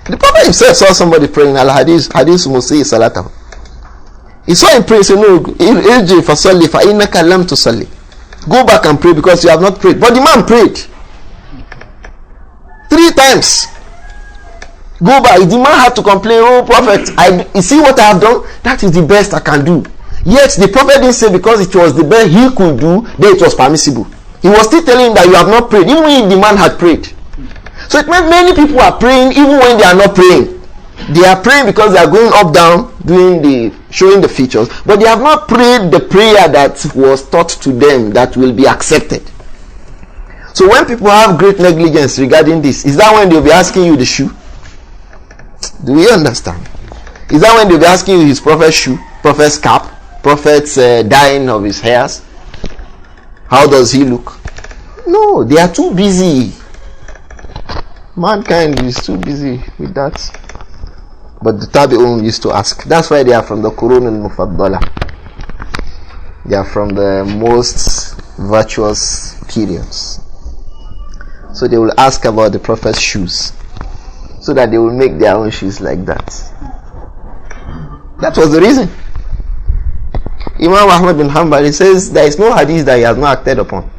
The Prophet himself saw somebody praying. Al-Hadith Musi Salatahu. He saw him pray. He said, no, irji fasalli fa innaka lam tusalli. Go back and pray because you have not prayed. But the man prayed 3 times. Go back. The man had to complain, oh Prophet, you see what I have done? That is the best I can do. Yet the Prophet didn't say because it was the best he could do, then it was permissible. He was still telling him that you have not prayed, even if the man had prayed. So it meant many people are praying even when they are not praying. They are praying because they are going up, down, showing the features, but they have not prayed the prayer that was taught to them that will be accepted. So when people have great negligence regarding this, is that when they'll be asking you the shoe? Do we understand? Is that when they'll be asking you his prophet's shoe, prophet's cap, prophet's dyeing of his hairs? How does he look? No, they are too busy. Mankind is too busy with that. But the Tabi'un used to ask. That's why they are from the Qurun al-Mufaddala. They are from the most virtuous periods. So they will ask about the Prophet's shoes, so that they will make their own shoes like that. That was the reason. Imam Ahmad bin Hanbal, he says there is no hadith that he has not acted upon.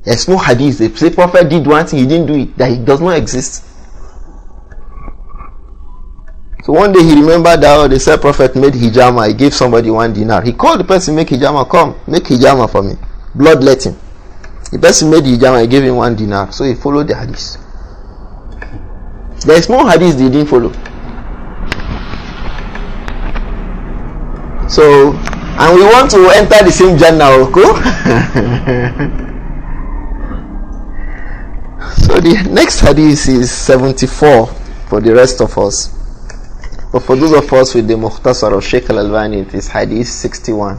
There is no hadith. If the Prophet did one thing, he didn't do it, that it does not exist. So one day he remembered that the said Prophet made hijama. He gave somebody 1 dinar. He called the person, make hijama, come, make hijama for me. Bloodletting. The person made hijama, he gave him 1 dinar. So he followed the hadith. There is no hadith they didn't follow. So, and we want to enter the same Jannah, okay? So the next hadith is 74 for the rest of us. But for those of us with the Mukhtasar of Shaykh al-Albani, it is hadith 61.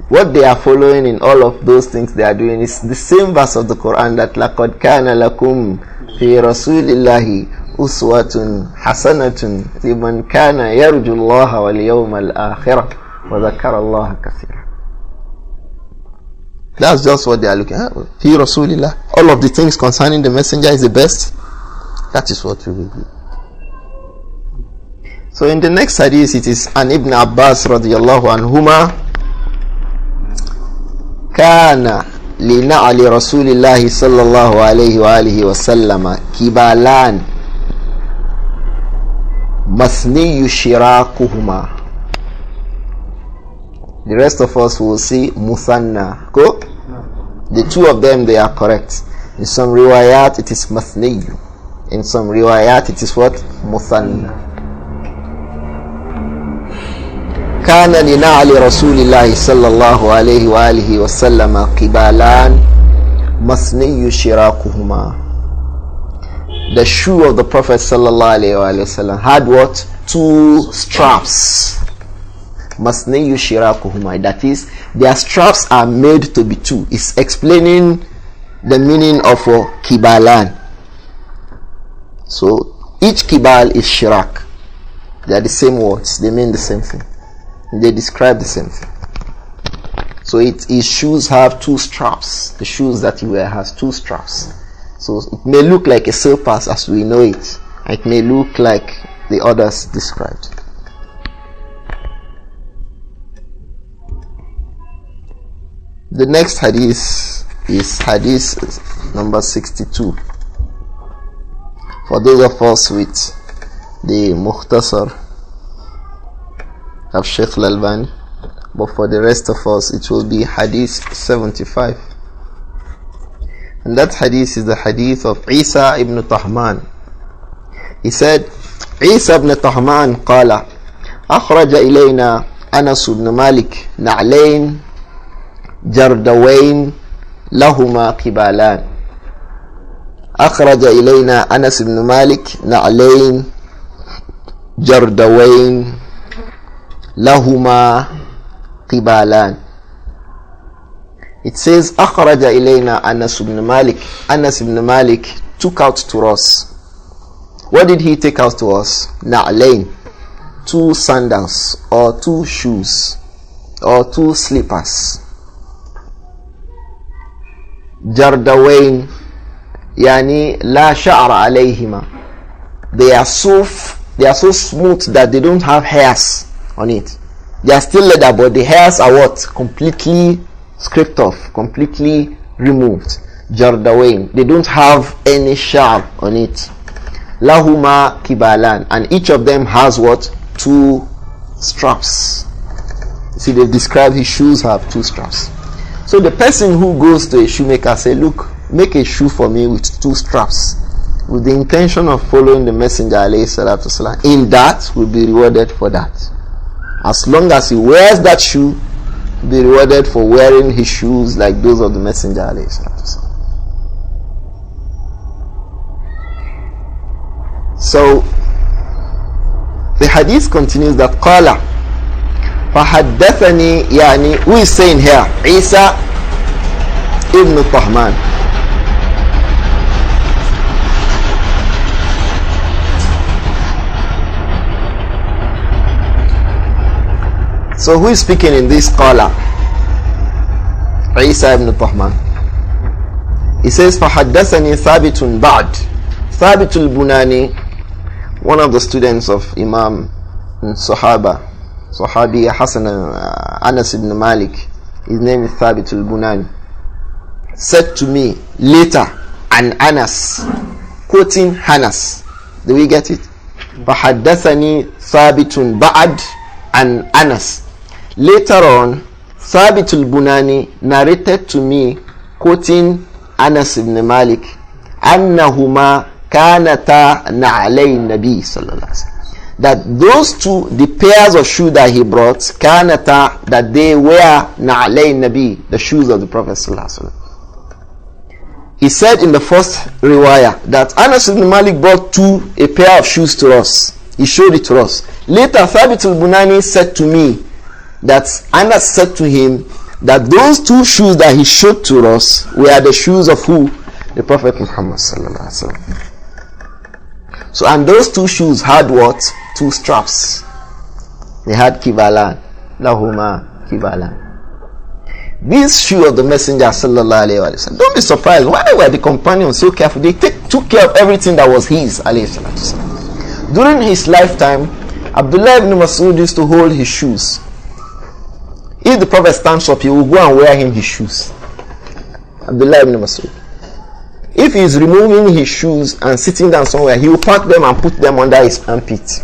What they are following in all of those things they are doing is the same verse of the Quran, that لَقَدْ كَانَ لَكُمْ فِي رَسُولِ اللَّهِ أُسْوَةٌ حَسَنَةٌ لِمَنْ كَانَ يَرْجُ اللَّهَ وَالْيَوْمَ الْآخِرَةَ وَذَكَرَ اللَّهَ كَثِيرًا. That's just what they are looking at. Fi Rasulillah. All of the things concerning the messenger is the best. That is what we will do. So in the next hadith, it is an Ibn Abbas radiyallahu anhuma, kana lina'ali Rasulillahi sallallahu alayhi wa alihi wa sallama kibalan masniyu shirakuhuma. The rest of us will see Muthanna. Go. The two of them, they are correct. In some riwayat it is Mathniyu. In some riwayat it is what? Muthanna. كان لنعل رسول الله صلى الله عليه وآله وسلم قبالان مثني شراكهما. The shoe of the Prophet sallallahu alaihi wasallam had what? Two straps. Masniyu shirakuhuma, that is, their straps are made to be two. It's explaining the meaning of kibalan. So each kibal is shirak. They are the same words, they mean the same thing, they describe the same thing. So his shoes have two straps. The shoes that he wears has two straps. So it may look like a surpass as we know it, it may look like the others described. The next hadith is hadith number 62. For those of us with the Mukhtasar of Shaykh al-Albani, but for the rest of us it will be hadith 75. And that hadith is the hadith of Isa ibn Tahman. He said, Isa ibn Tahman قال أخرج إلينا أنس بن مالك نعلين جردوين لهما قبالان. أخرج إلينا أنس بن مالك نعلين جردوين لهما قبالان. It says أخرج إلينا أنس بن مالك. Anas ibn Malik took out to us. What did he take out to us? نعلين, two sandals or two shoes or two slippers. Jardawain, yani la sha'ra alayhima. They are so smooth that they don't have hairs on it. They are still leather, but the hairs are what? Completely scraped off, completely removed. Jardawain, they don't have any sha'r on it. Lahuma kibalan, and each of them has what? Two straps. See, they describe his shoes have two straps. So the person who goes to a shoemaker say, look, make a shoe for me with two straps, with the intention of following the Messenger alayhi salatu wasalam, in that will be rewarded for that. As long as he wears that shoe, he will be rewarded for wearing his shoes like those of the Messenger alayhi salatu wasalam. So the hadith continues that qala فحدثني, يعني who is saying here? Isa ibn Tahman. So who is speaking in this qala? Isa ibn Tahman. He says فحدثني ثابت بعد. ثابت البناني, one of the students of Imam Sahabi Hassan Anas ibn Malik, his name is Thabit al-Bunani, said to me later, and Anas, quoting Anas. Do we get it? فَحَدَّثَنِي ثَابِتٌ بَعَدْ and Anas. Later on, Thabit al-Bunani narrated to me, quoting Anas ibn Malik, أَنَّهُمَا كَانَتَا نَعْلَيْ النَّبِي صلى الله عليه وسلم, that those two, the pairs of shoes that he brought, kanata, that they were na'alay nabi, the shoes of the Prophet sallallahu alaihi wasallam. He said in the first riwayah that Anas ibn Malik brought a pair of shoes to us. He showed it to us. Later, Thabit al-Bunani said to me that Anas said to him that those two shoes that he showed to us were the shoes of who? The Prophet Muhammad sallallahu alaihi wasallam. So, and those two shoes had what? Two straps. They had kibalan. Lahuma kibalan. This shoe of the Messenger sallallahu alayhi wa sallam, don't be surprised. Why were the companions so careful? They took care of everything that was his alayhi salatu wasallam. During his lifetime, Abdullah ibn Mas'ud used to hold his shoes. If the Prophet stands up, he will go and wear him his shoes. Abdullah ibn Mas'ud. If he is removing his shoes and sitting down somewhere, he will pack them and put them under his armpit.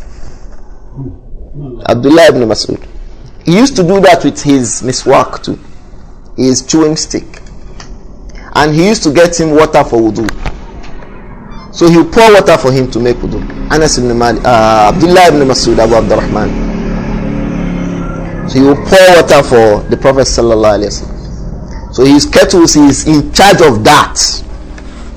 Abdullah ibn Mas'ud. He used to do that with his miswak too, his chewing stick. And he used to get him water for wudu. So he would pour water for him to make wudu. Anas ibn Malik, Abdullah ibn Mas'ud, Abu Abdurrahman. So he would pour water for the Prophet sallallahu alaihi wasallam. So his kettles, he is in charge of that.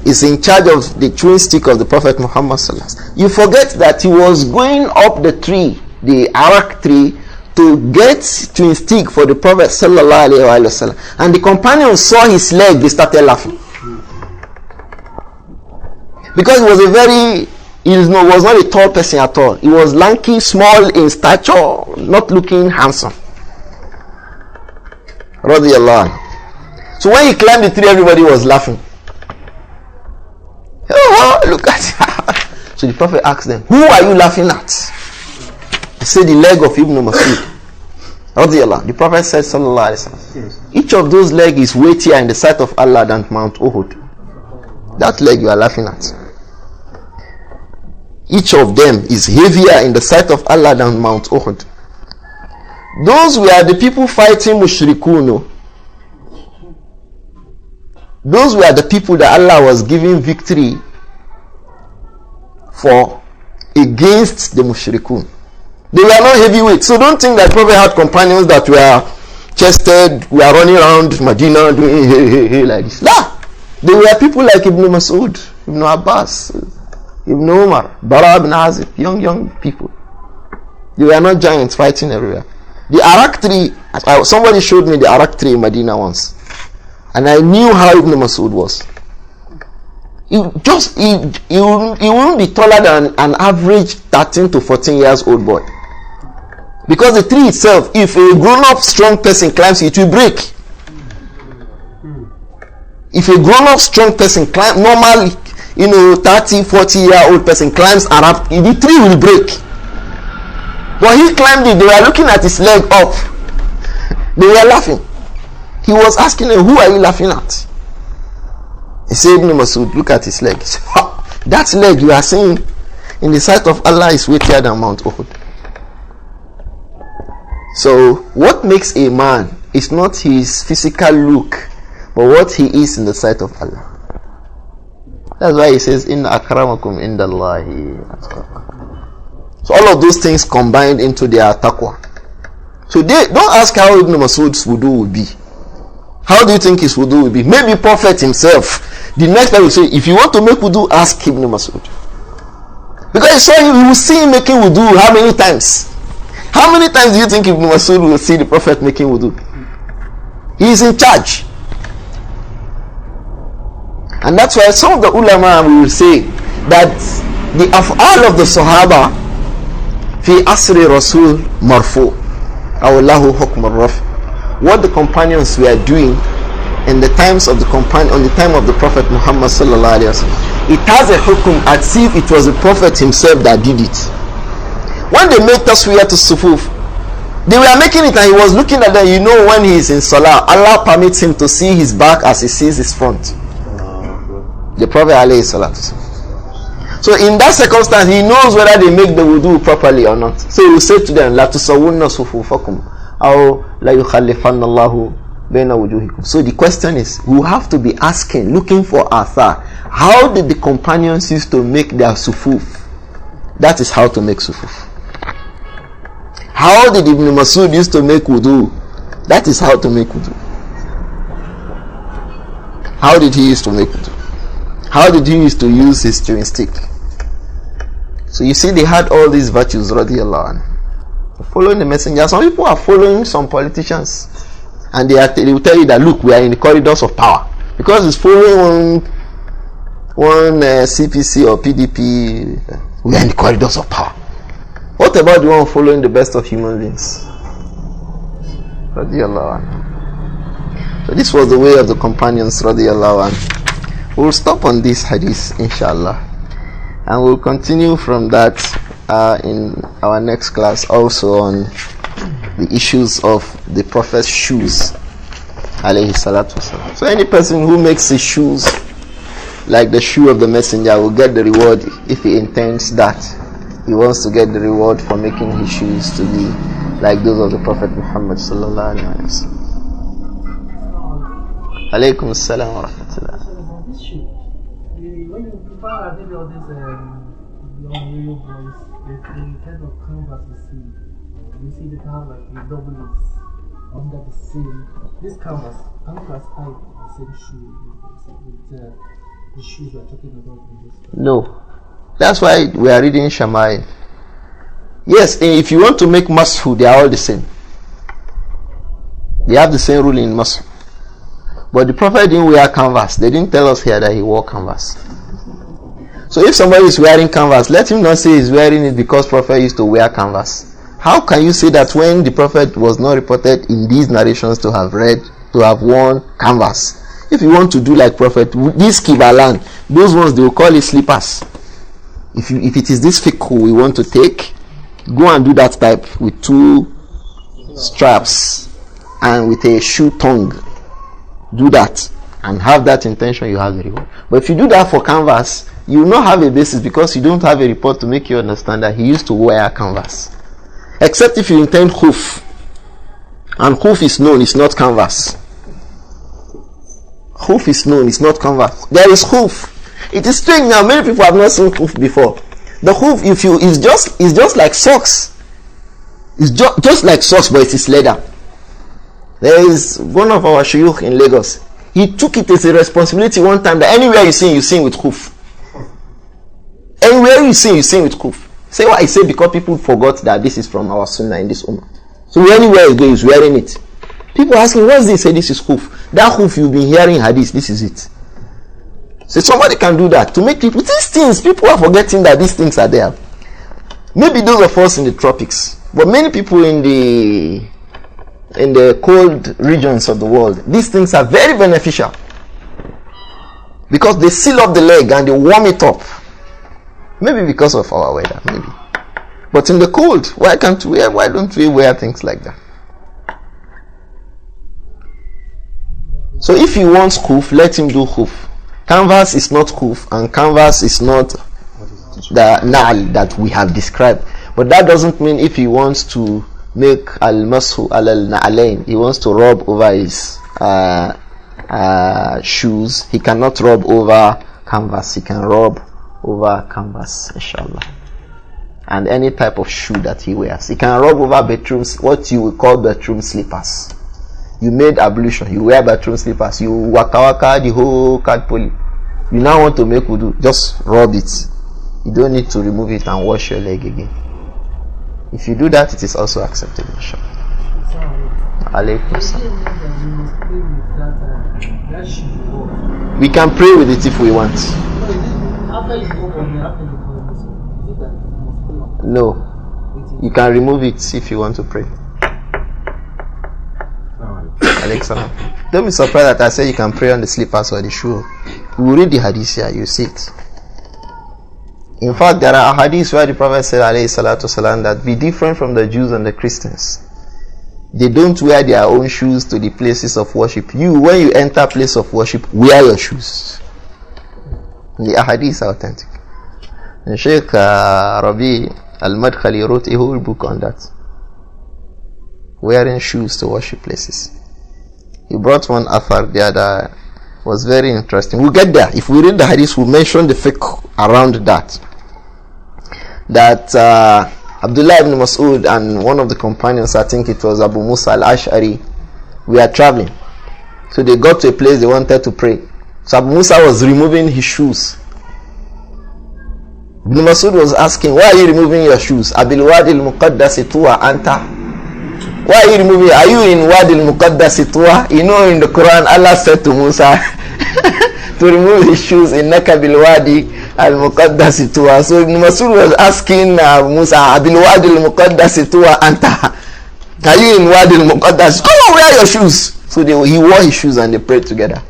He's in charge of the chewing stick of the Prophet Muhammad sallallahu alaihi wasallam. You forget that he was going up the tree, the arak tree, to get chewing stick for the Prophet sallallahu alaihi wasallam. And the companions saw his leg, they started laughing. Because he was was not a tall person at all. He was lanky, small in stature, not looking handsome. Radiyallahu anhu. So when he climbed the tree, everybody was laughing. Oh, look at it. So the Prophet asked them, who are you laughing at? He said, the leg of Ibn Mas'ud. Radiyallahu. The Prophet said, sallallahu alaihi wasallam, each of those legs is weightier in the sight of Allah than Mount Uhud. That leg you are laughing at. Each of them is heavier in the sight of Allah than Mount Uhud. Those were the people fighting mushrikun. Those were the people that Allah was giving victory for against the mushrikun. They were not heavyweight. So don't think that Prophet had companions that were chested, were running around Medina doing hey like this. Nah. They were people like Ibn Mas'ud, Ibn Abbas, Ibn Umar, Bara ibn Azib, young people. They were not giants fighting everywhere. The Arak tree, somebody showed me the Arak tree in Medina once. And I knew how Ibn Mas'ud was. He wouldn't be taller than an average 13 to 14 years old boy. Because the tree itself, if a grown-up strong person climbs it, will break. If a grown-up strong person climbs, normal, 30, 40-year-old person climbs around, the tree will break. But he climbed it, they were looking at his leg up. They were laughing. He was asking them, who are you laughing at? He said, Ibn Mas'ud, look at his leg. He said, that leg you are seeing in the sight of Allah is weightier than Mount Uhud. So what makes a man is not his physical look, but what he is in the sight of Allah. That's why he says, Inna akramakum indallahi atqakum. So all of those things combined into their taqwa. So don't ask how Ibn Mas'ud's wudu will be. How do you think his wudu will be? Maybe Prophet himself. The next time will say, if you want to make wudu, ask Ibn Mas'ud. Because you will see him making wudu how many times? How many times do you think Ibn Mas'ud will see the Prophet making wudu? He is in charge. And that's why some of the ulama will say that the af'al of the Sahaba fi asri Rasul marfu awallahu hukm al-raf. What the companions were doing in the times of the on the time of the Prophet Muhammad sallallahu alaihi wasallam, it has a hukum as if it was the Prophet himself that did it. When they made tasfiyah to sufuf, they were making it and he was looking at them. When he is in salah, Allah permits him to see his back as he sees his front. The Prophet alayhi salatu. So in that circumstance, he knows whether they make the wudu properly or not. So he will say to them, La tusawunna sufufakum aw la yukhallifanna Allahu baina wujuhikum. So the question is, we have to be asking, looking for athar. How did the companions used to make their sufuf? That is how to make sufuf. How did Ibn Mas'ud used to make wudu? That is how to make wudu. How did he used to make wudu? How did he used to use his chewing stick? So you see, they had all these virtues, radiyallahu anhu. Following the messenger. Some people are following some politicians, and they will tell you that, look, we are in the corridors of power, because it's following one CPC or PDP. We are in the corridors of power. What about the one following the best of human beings? Radiyallahu anhu. So this was the way of the companions, radiyallahu anhu. We'll stop on this hadith, inshallah, and we'll continue from that in our next class also on the issues of the Prophet's shoes, alayhi salatu wasalam. So any person who makes his shoes like the shoe of the messenger will get the reward if he intends that. He wants to get the reward for making his shoes to be like those of the Prophet Muhammad sallallahu alaihi wasallam. Alaykum assalam wa rahmatullah. This shoe, when you prepare maybe all these young boys, they kind of canvas you see they have like the double lace under the same. This canvas hide the same shoe with the shoes we are talking about in this. No. That's why we are reading Shamail. Yes, if you want to make mashu, they are all the same. They have the same rule in mashu. But the Prophet didn't wear canvas. They didn't tell us here that he wore canvas. So if somebody is wearing canvas, let him not say he's wearing it because Prophet used to wear canvas. How can you say that when the Prophet was not reported in these narrations to have worn canvas? If you want to do like Prophet, this kibalan, those ones they will call it slippers. If it is this fiqh we want to take, go and do that type with 2 straps and with a shoe tongue. Do that and have that intention, you have the reward. But if you do that for canvas, you will not have a basis because you don't have a report to make you understand that he used to wear canvas. Except if you intend hoof. And hoof is known, it's not canvas. Hoof is known, it's not canvas. There is hoof. It is strange now, many people have not seen hoof before. The hoof, is just like socks. It's just like socks, but it is leather. There is one of our Shaykh in Lagos. He took it as a responsibility one time that anywhere you sing with hoof. Anywhere you sing with hoof. Say what I say because people forgot that this is from our sunnah in this ummah. So anywhere he goes, he's wearing it. People asking, what's this? Say this is hoof. That hoof you've been hearing hadith, this is it. So somebody can do that to make people, these things, people are forgetting that these things are there. Maybe those of us in the tropics, but many people in the cold regions of the world, these things are very beneficial because they seal up the leg and they warm it up. Maybe because of our weather, maybe. But in the cold, why don't we wear things like that? So if he wants hoof, let him do hoof. Canvas is not hoof, and canvas is not the na'al that we have described. But that doesn't mean if he wants to make al-mashu al-na'alain, he wants to rub over his shoes, he cannot rub over canvas. He can rub over canvas, inshallah. And any type of shoe that he wears, he can rub over bedrooms, what you would call bedroom slippers. You made ablution, you wear bedroom slippers, you waka the whole card poly. You now want to make wudu, just rub it. You don't need to remove it and wash your leg again. If you do that, it is also accepted, inshallah. Alaykum salam. We can pray with it if we want. No, you can remove it if you want to pray. Alexa, don't be surprised that I say you can pray on the slippers or the shoe. You will read the hadith here, you see it. In fact, there are hadiths where the Prophet said, alayhi salatu wasalam, that be different from the Jews and the Christians. They don't wear their own shoes to the places of worship. You, when you enter place of worship, wear your shoes. The ahadith are authentic. And Shaykh Rabi al-Madkhali wrote a whole book on that. Wearing shoes to worship places. He brought one athar, the other was very interesting. We'll get there. If we read the hadith, we'll mention the fiqh around that. That Abdullah ibn Mas'ud and one of the companions, I think it was Abu Musa al-Ash'ari, we are traveling. So they got to a place they wanted to pray. So Abu Musa was removing his shoes. Ibn Mas'ud was asking, why are you removing your shoes? Abil Wadi al-Muqaddasi tuwa anta. Why are you removing? Are you in Wadi al-Muqaddasi tuwa? You know in the Quran Allah said to Musa to remove his shoes in Naka bil Wadi al-Muqaddasi tuwa. So Ibn Mas'ud was asking Musa, Abil Wadi al-Muqaddasi tuwa anta. Are you in Wadi al-Muqaddasi? Come on, wear your shoes. So he wore his shoes and they prayed together.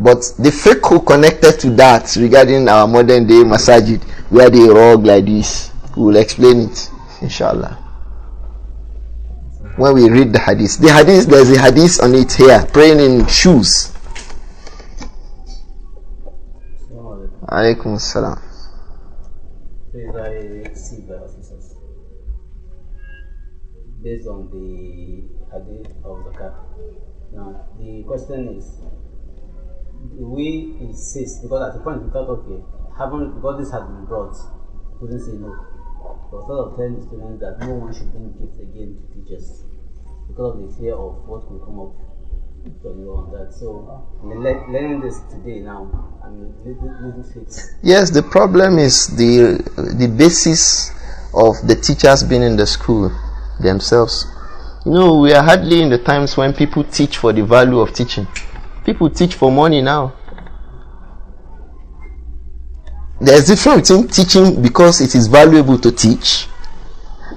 But the fiqh connected to that regarding our modern day masajid where they rug like this. We will explain it, inshallah, when we read the hadith. The hadith, there's a hadith on it here, praying in shoes. Alaykum salam. Based on the hadith of Zakat. Now, the question is, do we insist, because at the point we thought, okay, because this has been brought, we wouldn't say no. But instead of telling students that no one should bring gifts again to teachers, because of the fear of what will come up from you on that. So, learning this today now, I mean, little fix. Yes, the problem is the basis of the teachers being in the school themselves. You know, we are hardly in the times when people teach for the value of teaching. People teach for money now. There's a difference between teaching because it is valuable to teach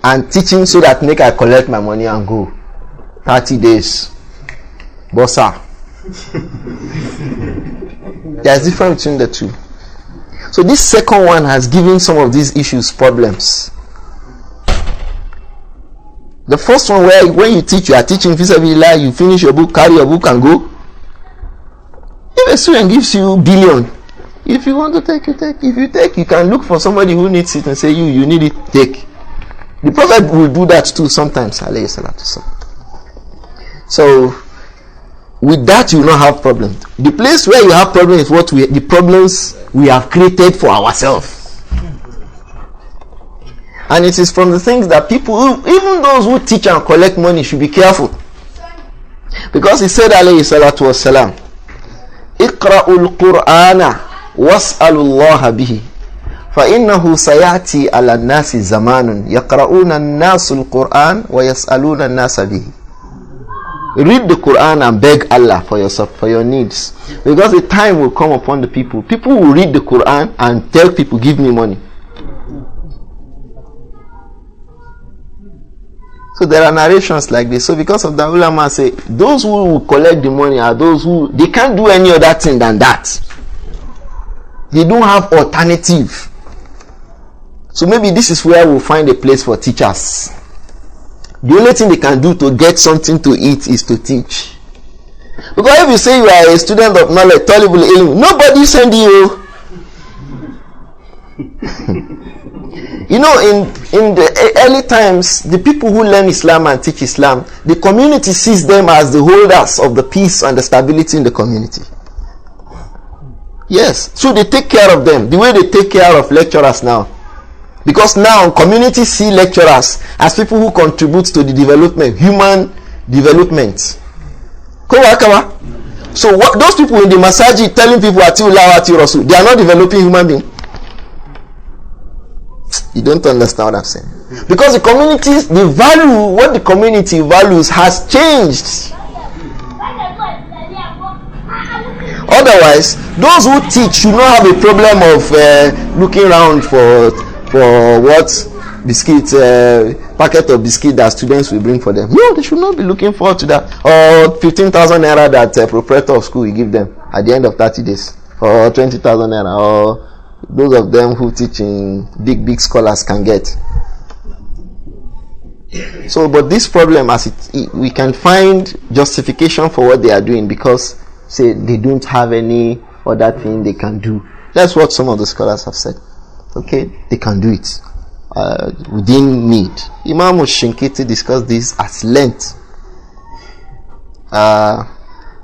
and teaching so that make I collect my money and go 30 days bossa. There's a difference between the two. So this second one has given some of these issues problems. The first one, where when you teach, you are teaching fisabilillah, you finish your book, carry your book and go. If a student gives you billion, if you want to take, you take. If you take, you can look for somebody who needs it and say, you need it, take. The Prophet will do that too sometimes, alayhi salatu salam. So with that you will not have problem. The place where you have problem is the problems we have created for ourselves. And it is from the things that people, even those who teach and collect money, should be careful. Because he said, alayhi salatu wassalam, Iqra'ul Qur'ana was'alullaha bihi. فَإِنَّهُ سَيَأْتِي عَلَى النَّاسِ زَمَانٌ يَقْرَؤُونَ النَّاسُ الْقُرْآنَ وَيَسْأَلُونَ النَّاسَ بِهِ. Read the Quran and beg Allah for yourself, for your needs. Because the time will come upon the people. People will read the Quran and tell people, give me money. So there are narrations like this. So because of that, ulama say those who will collect the money are those who they can't do any other thing than that. They don't have alternative. So maybe this is where we'll find a place for teachers. The only thing they can do to get something to eat is to teach. Because if you say you are a student of knowledge, talibul ilm, nobody send you. You know, in the early times, the people who learn Islam and teach Islam, the community sees them as the holders of the peace and the stability in the community. Yes, so they take care of them the way they take care of lecturers now. Because now communities see lecturers as people who contribute to the development, human development. So what those people in the masajid telling people ati ullah ati rasul, they are not developing human beings. You don't understand what I'm saying. Because the communities, the value, what the community values has changed. Otherwise, those who teach should not have a problem of looking around for what biscuit, packet of biscuit that students will bring for them. No, they should not be looking forward to that. Or 15,000 naira that proprietor of school will give them at the end of 30 days. Or 20,000 naira. Or those of them who teach in big scholars can get. So, but this problem, we can find justification for what they are doing because, say, they don't have any other thing they can do. That's what some of the scholars have said. Okay, they can do it within need. Imam Shinkiti discussed this at length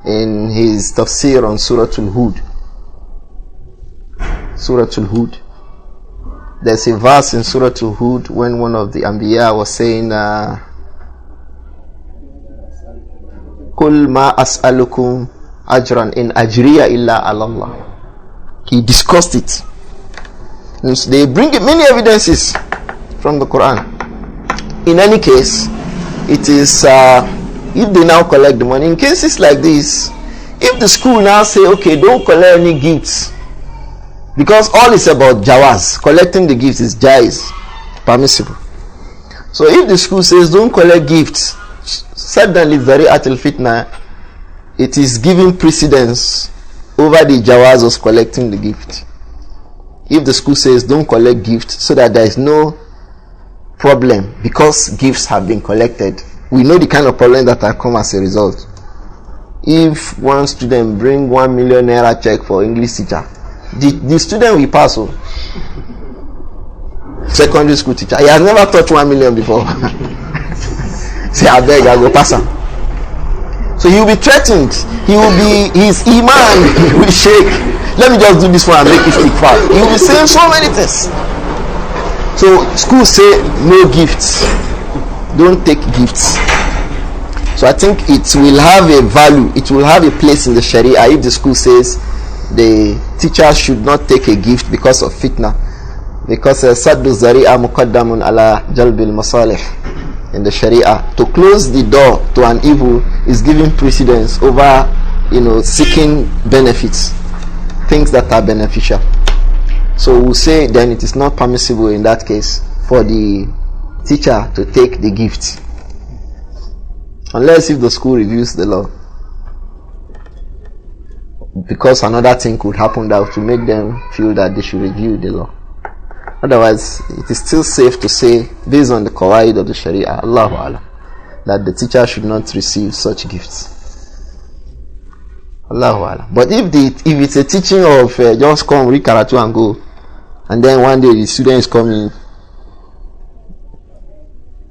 in his tafsir on Surah Al-Hud. Surah Al-Hud. There's a verse in Surah Al-Hud when one of the Anbiya was saying, Kul ma as'alukum ajran in ajriya illa ala Allah. He discussed it. And so they bring many evidences from the Quran. In any case, it is if they now collect the money, in cases like this, if the school now say, okay, don't collect any gifts, because all is about jawaz, collecting the gifts is jaiz, permissible. So if the school says don't collect gifts, suddenly dhari'at al-fitna, it is giving precedence over the jawaz of collecting the gift. if the school says don't collect gifts, so that there is no problem because gifts have been collected, we know the kind of problem that will come as a result. If one student bring 1 million naira check for English teacher, the student will pass. Secondary school teacher, he has never touched 1 million before. Say, I beg, I go pass him. So he will be threatened. He will be, his iman will shake. Let me just do this one and make it stick fast. He will be saying so many things. So schools say no gifts. Don't take gifts. So I think it will have a value. It will have a place in the Sharia if the school says the teacher should not take a gift because of fitna. Because saddu zari'a muqaddamun ala jalbil masalih. In the Sharia, to close the door to an evil is giving precedence over, seeking benefits, things that are beneficial. So we'll say then it is not permissible in that case for the teacher to take the gift, unless if the school reviews the law, because another thing could happen that to make them feel that they should review the law. Otherwise, it is still safe to say, based on the qawaid of the Sharia, Allahu Alam, that the teacher should not receive such gifts. Allahu Alam. But if it's a teaching of just come, read karatu and go, and then one day the student is coming.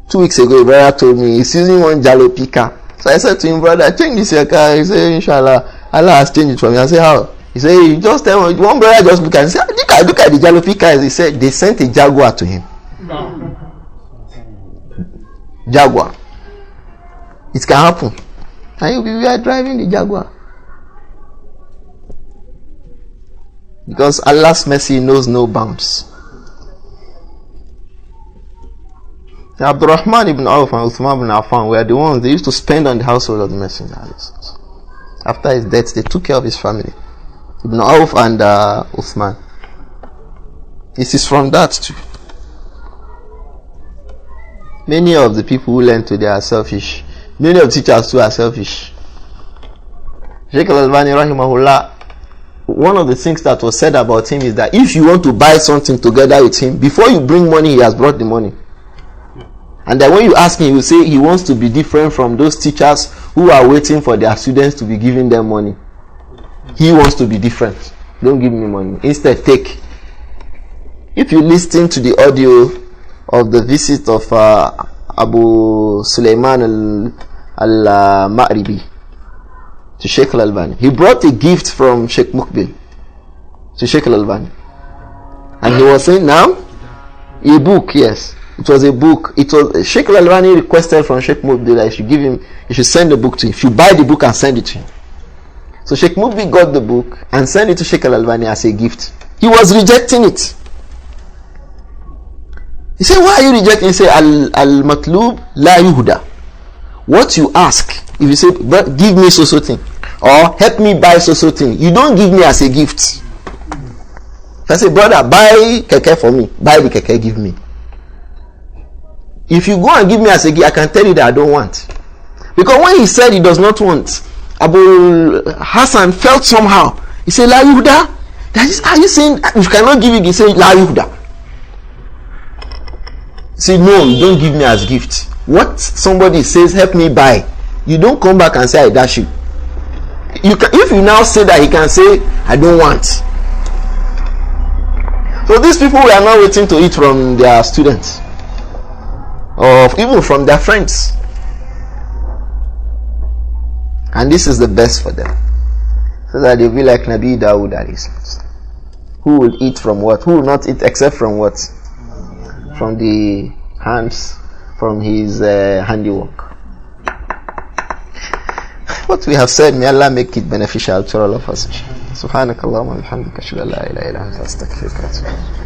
2 weeks ago, a brother told me he's using one jalopy car. So I said to him, brother, change this your car. He said, Inshallah, Allah has changed it for me. I said, how? He said, you just tell me. One brother just look at him and said, look at the jalopy car. He said, they sent a Jaguar to him. Jaguar. It can happen. And we are driving the Jaguar. Because Allah's mercy knows no bounds. Abdurrahman ibn Auf and Uthman ibn Affan were the ones they used to spend on the household of the Messenger. After his death, they took care of his family. Ibn Auf and Uthman. This is from that too. Many of the people who learn today are selfish. Many of the teachers too are selfish. Shaykh al-Albani rahimahullah, one of the things that was said about him is that if you want to buy something together with him, before you bring money, he has brought the money. And then when you ask him, he will say he wants to be different from those teachers who are waiting for their students to be giving them money. He wants to be different. Don't give me money. Instead, take. If you listen to the audio of the visit of Abu Sulaiman al-Ma'ribi to Shaykh al-Albani, he brought a gift from Sheikh Mukbil to Shaykh al-Albani. And he was saying, now, a book, yes. It was a book. It was Shaykh al-Albani requested from Sheikh Mukbil that he should send the book to him. If you buy the book and send it to him. So Sheikh Mukbil got the book and sent it to Shaykh al-Albani as a gift. He was rejecting it. He said, why are you rejecting? He said, al-matlub la yuhda. What you ask, if you say, give me so thing, or help me buy so thing, you don't give me as a gift. If I say, brother, buy keke for me, buy the keke, give me. If you go and give me as a gift, I can tell you that I don't want. Because when he said he does not want, Abu Hassan felt somehow. He said, La Yuhda? Are you saying you cannot give it? He said, La Yuhda. He said, no, you don't give me as gift. What somebody says, help me buy, you don't come back and say, I dash you. If you now say that, he can say, I don't want. So these people were not waiting to eat from their students, or even from their friends. And this is the best for them, so that they will be like Nabi Dawood alayhi salam, who will eat from what? Who will not eat except from what? From the hands, from his handiwork. What we have said, may Allah make it beneficial to all of us. Subhanakallahumma wa bihamdika, ashhadu an la ilaha illa anta, astaghfiruka wa atubu ilayk.